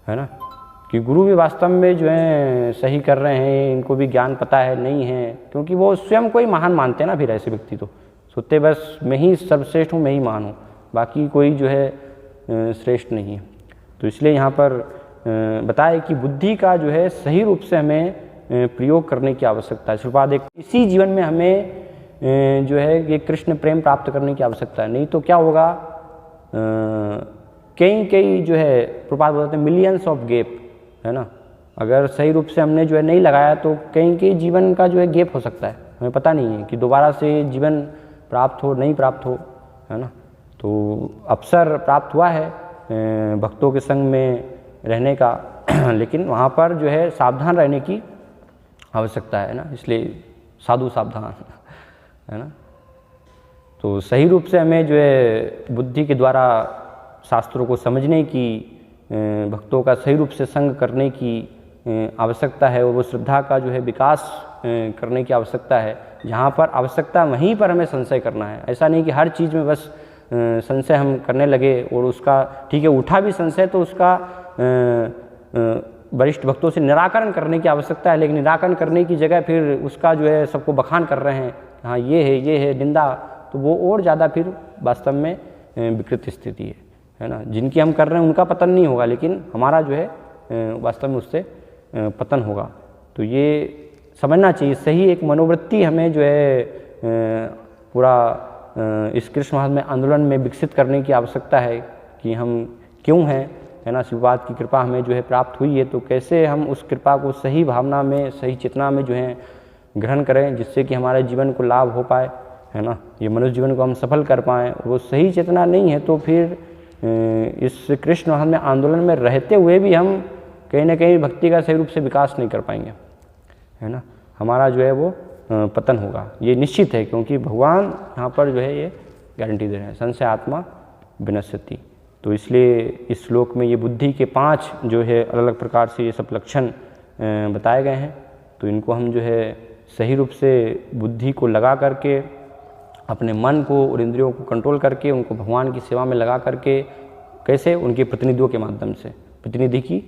है ना, कि गुरु भी वास्तव में जो है सही कर रहे हैं, इनको भी ज्ञान पता है नहीं है, क्योंकि वो स्वयं को ही महान मानते हैं ना। फिर ऐसे व्यक्ति तो सोचते बस मैं ही सर्वश्रेष्ठ हूँ, मैं ही महान हूँ, बाकी कोई जो है श्रेष्ठ नहीं है। तो इसलिए यहाँ पर बताया कि बुद्धि का जो है सही रूप से हमें प्रयोग करने की आवश्यकता है। श्रीपाद एक इसी जीवन में हमें जो है ये कृष्ण प्रेम प्राप्त करने की आवश्यकता है, नहीं तो क्या होगा, कई जो है प्रपात बताते हैं मिलियंस ऑफ गैप, है ना। अगर सही रूप से हमने जो है नहीं लगाया तो कई जीवन का जो है गैप हो सकता है, हमें पता नहीं है कि दोबारा से जीवन प्राप्त हो नहीं प्राप्त हो, है ना। तो अवसर प्राप्त हुआ है भक्तों के संग में रहने का, लेकिन वहाँ पर जो है सावधान रहने की आवश्यकता है ना, इसलिए साधु सावधान, है ना। तो सही रूप से हमें जो है बुद्धि के द्वारा शास्त्रों को समझने की, भक्तों का सही रूप से संग करने की आवश्यकता है, और वो श्रद्धा का जो है विकास करने की आवश्यकता है। जहाँ पर आवश्यकता वहीं पर हमें संशय करना है, ऐसा नहीं कि हर चीज़ में बस संशय हम करने लगे, और उसका ठीक है उठा भी संशय तो उसका वरिष्ठ भक्तों से निराकरण करने की आवश्यकता है, लेकिन निराकरण करने की जगह फिर उसका जो है सबको बखान कर रहे हैं, हाँ ये है निंदा, तो वो और ज़्यादा फिर वास्तव में विकृत स्थिति है ना। जिनकी हम कर रहे हैं उनका पतन नहीं होगा, लेकिन हमारा जो है वास्तव में उससे पतन होगा। तो ये समझना चाहिए, सही एक मनोवृत्ति हमें जो है पूरा इस कृष्ण महात्म्य आंदोलन में विकसित करने की आवश्यकता है कि हम क्यों हैं, है ना। शिवपाद की कृपा हमें जो है प्राप्त हुई है, तो कैसे हम उस कृपा को सही भावना में, सही चेतना में जो है ग्रहण करें, जिससे कि हमारे जीवन को लाभ हो पाए, है ना, ये मनुष्य जीवन को हम सफल कर पाएँ। वो सही चेतना नहीं है तो फिर इस कृष्ण महात्म्य आंदोलन में रहते हुए भी हम कहीं ना कहीं भक्ति का सही रूप से विकास नहीं कर पाएंगे, है ना। हमारा जो है वो पतन होगा, ये निश्चित है, क्योंकि भगवान यहाँ पर जो है ये गारंटी दे रहे हैं, संशय आत्मा विनश्यति। तो इसलिए इस श्लोक में ये बुद्धि के 5 जो है अलग अलग प्रकार से ये सब लक्षण बताए गए हैं। तो इनको हम जो है सही रूप से बुद्धि को लगा करके, अपने मन को और इंद्रियों को कंट्रोल करके, उनको भगवान की सेवा में लगा करके, कैसे उनके प्रतिनिधियों के माध्यम से, प्रतिनिधि की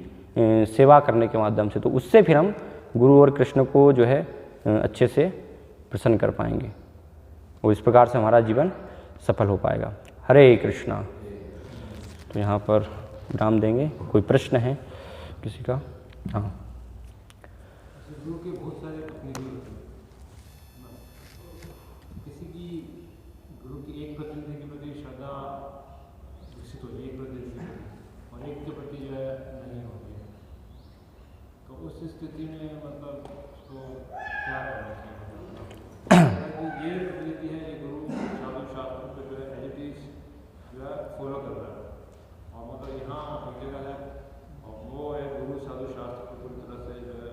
सेवा करने के माध्यम से, तो उससे फिर हम गुरु और कृष्ण को जो है अच्छे से प्रसन्न कर पाएंगे, और इस प्रकार से हमारा जीवन सफल हो पाएगा। हरे कृष्णा। तो यहाँ पर विराम देंगे। कोई प्रश्न है किसी का? हाँ, गुरु के बहुत सारे प्रतिनिधि होते हैं, किसी की गुरु की एक प्रतिनिधि के प्रति श्रद्धा विकसित होती है, एक प्रतिनिधि और एक के प्रति जो है नहीं होती है, तो उस स्थिति में मतलब तो क्या करना चाहिए? ये प्रतिनिधि है, ये गुरु साधु शास्त्र को जो है एजिटीज जो है फॉलो कर रहा है, और मतलब यहाँ एक जगह है और वो है गुरु साधु शास्त्र को पूरी तरह से जो है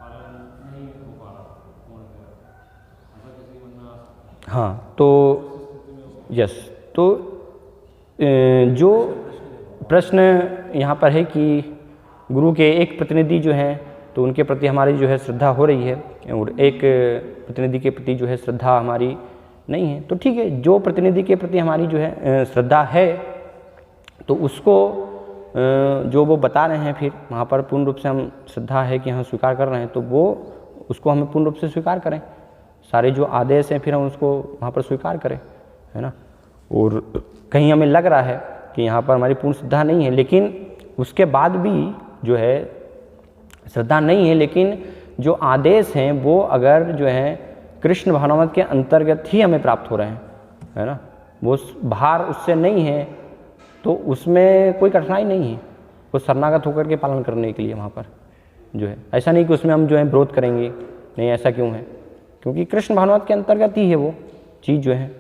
पालन नहीं हो पा रहा, ऐसा किसी मन में आ सकता है। हाँ, तो यस, तो जो प्रश्न यहाँ पर है कि गुरु के एक प्रतिनिधि जो हैं तो उनके प्रति हमारी जो है श्रद्धा हो रही है, और एक प्रतिनिधि के प्रति जो है श्रद्धा हमारी नहीं है। तो ठीक है, जो प्रतिनिधि के प्रति हमारी जो है श्रद्धा है तो उसको जो वो बता रहे हैं फिर वहाँ पर पूर्ण रूप से हम श्रद्धा है कि हाँ स्वीकार कर रहे हैं, तो वो उसको हमें पूर्ण रूप से स्वीकार करें। सारे जो आदेश हैं फिर हम उसको वहाँ पर स्वीकार करें, है ना। और कहीं हमें लग रहा है कि यहाँ पर हमारी पूर्ण श्रद्धा नहीं है, लेकिन उसके बाद भी जो है श्रद्धा नहीं है, लेकिन जो आदेश हैं वो अगर जो है कृष्ण भावनामृत के अंतर्गत ही हमें प्राप्त हो रहे हैं, है ना, वो बाहर उससे नहीं है, तो उसमें कोई कठिनाई नहीं है वो शरणागत होकर के पालन करने के लिए वहाँ पर जो है। ऐसा नहीं कि उसमें हम जो है विरोध करेंगे, नहीं ऐसा क्यों है, क्योंकि कृष्ण भावनामृत के अंतर्गत ही है वो चीज़ जो है,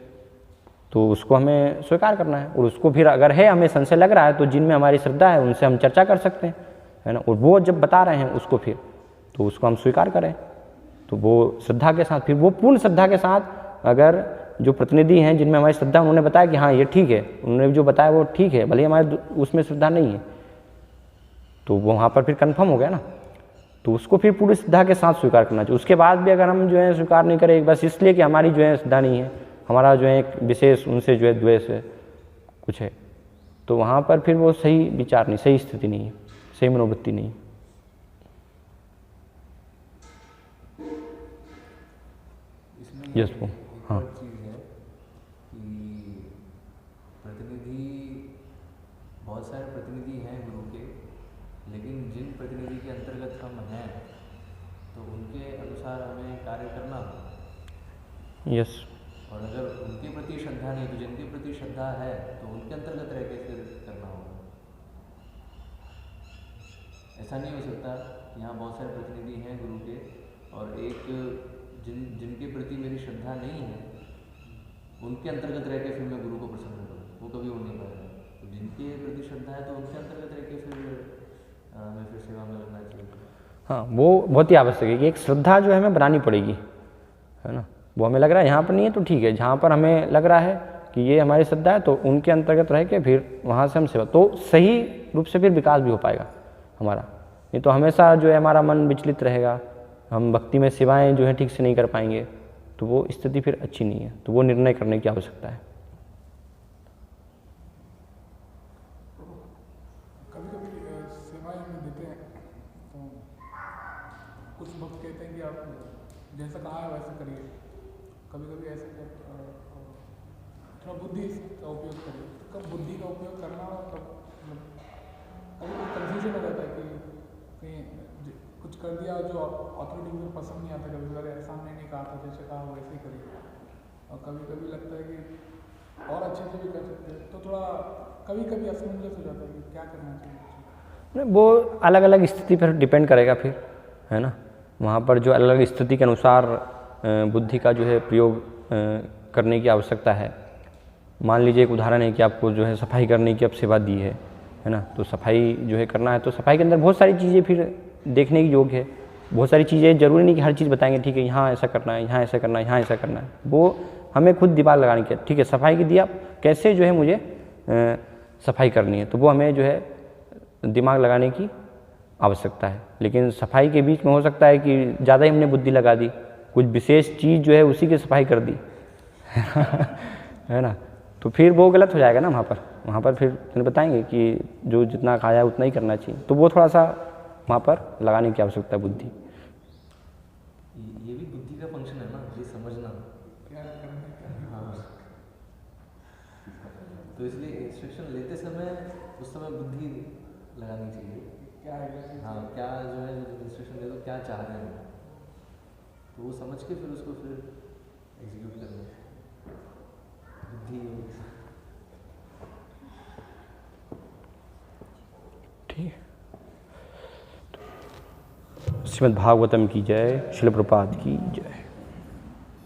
तो उसको हमें स्वीकार करना है। और उसको फिर अगर है हमें संशय लग रहा है तो जिनमें हमारी श्रद्धा है उनसे हम चर्चा कर सकते हैं, है ना। और वो जब बता रहे हैं उसको फिर तो उसको हम स्वीकार करें, तो वो श्रद्धा के साथ, फिर वो पूर्ण श्रद्धा के साथ अगर जो प्रतिनिधि हैं जिनमें हमारी श्रद्धा, उन्होंने बताया कि हाँ ये ठीक है, उन्होंने जो बताया वो ठीक है, भले हमारे उसमें श्रद्धा नहीं है, तो वो वहाँ पर फिर कन्फर्म हो गया ना, तो उसको फिर पूरी श्रद्धा के साथ स्वीकार करना चाहिए। उसके बाद भी अगर हम जो है स्वीकार नहीं करें बस इसलिए कि हमारी जो है श्रद्धा नहीं है, हमारा जो है एक विशेष उनसे जो है द्वेष है कुछ है, तो वहाँ पर फिर वो सही विचार नहीं, सही स्थिति नहीं है, सही मनोवृत्ति नहीं। यस वो हाँ चीज़ है कि प्रतिनिधि, बहुत सारे प्रतिनिधि हैं गुरु के, लेकिन जिन प्रतिनिधि के अंतर्गत हम हैं तो उनके अनुसार हमें कार्य करना हो। यस। और अगर उनके प्रति श्रद्धा नहीं तो जिनके प्रति श्रद्धा है तो उनके अंतर्गत रह के फिर करना होगा। ऐसा नहीं हो सकता कि यहाँ बहुत सारे प्रतिनिधि हैं गुरु के और एक जिनके प्रति मेरी श्रद्धा नहीं है उनके अंतर्गत रह के फिर मैं गुरु को प्रसन्न करूँ, वो कभी हो नहीं पाएगा। तो जिनके प्रति श्रद्धा है तो उनके अंतर्गत रह के फिर हमें फिर सेवा में लगना चाहिए। हाँ वो बहुत ही आवश्यक है कि एक श्रद्धा जो है हमें बनानी पड़ेगी, है ना। वो हमें लग रहा है यहाँ पर नहीं है तो ठीक है, जहाँ पर हमें लग रहा है कि ये हमारी श्रद्धा है तो उनके अंतर्गत रह के फिर वहाँ से हम सेवा, तो सही रूप से फिर विकास भी हो पाएगा हमारा। नहीं तो हमेशा जो है हमारा मन विचलित रहेगा, हम भक्ति में सेवाएं जो है ठीक से नहीं कर पाएंगे, तो वो स्थिति फिर अच्छी नहीं है, तो वो निर्णय करने की आवश्यकता है। कभी कभी सेवाएं हम देते हैं तो कुछ भक्त कहते हैं कि आप जैसा कहा है वैसा करिए, कभी कभी ऐसे थोड़ा बुद्धि का उपयोग करिए। तो कब बुद्धि का उपयोग करना और कब कभी कंफ्यूजन हो जाता है कि कहीं कुछ कर दिया जो अथॉरिटी को पसंद नहीं आता, कभी कभी सामने नहीं कहा था जैसे कहा वैसे ही करिए, और कभी कभी लगता है कि और अच्छे से भी कर सकते हैं, तो थोड़ा कभी कभी असमंजस हो जाता है कि क्या करना चाहिए। वो अलग अलग स्थिति पर डिपेंड करेगा फिर, है ना। वहाँ पर जो अलग स्थिति के अनुसार बुद्धि का जो है प्रयोग करने की आवश्यकता है। मान लीजिए एक उदाहरण है कि आपको जो है सफाई करने की अब सेवा दी है ना, तो सफाई जो है करना है, तो सफाई के अंदर बहुत सारी चीज़ें फिर देखने की योग्य है। बहुत सारी चीज़ें, जरूरी नहीं कि हर चीज़ बताएंगे, ठीक है यहाँ ऐसा करना है, यहाँ ऐसा करना है, यहाँ ऐसा करना है, वो हमें खुद दिमाग लगाने की, ठीक है सफाई की दिया कैसे जो है मुझे सफाई करनी है, तो वो हमें जो है दिमाग लगाने की आवश्यकता है। लेकिन सफाई के बीच में हो सकता है कि ज़्यादा ही हमने बुद्धि लगा दी, कुछ विशेष चीज़ जो है उसी की सफाई कर दी है ना, तो फिर वो गलत हो जाएगा ना। वहाँ पर फिर तुम्हें बताएंगे कि जो जितना खाया उतना ही करना चाहिए, तो वो थोड़ा सा वहाँ पर लगाने की आवश्यकता है बुद्धि। ये भी बुद्धि का फंक्शन है ना, ये समझना क्या करना। हाँ, तो इसलिए इंस्ट्रक्शन लेते समय उस समय बुद्धि लगानी चाहिए। क्या है हाँ, क्या जो है इंस्ट्रक्शन दे दो क्या चाह रहे हैं, तो वो समझ के फिर उसको फिर एग्जीक्यूट करना बुद्धि। ठीक। श्रीमद् भागवतम की जय, श्रील प्रभुपाद की जय।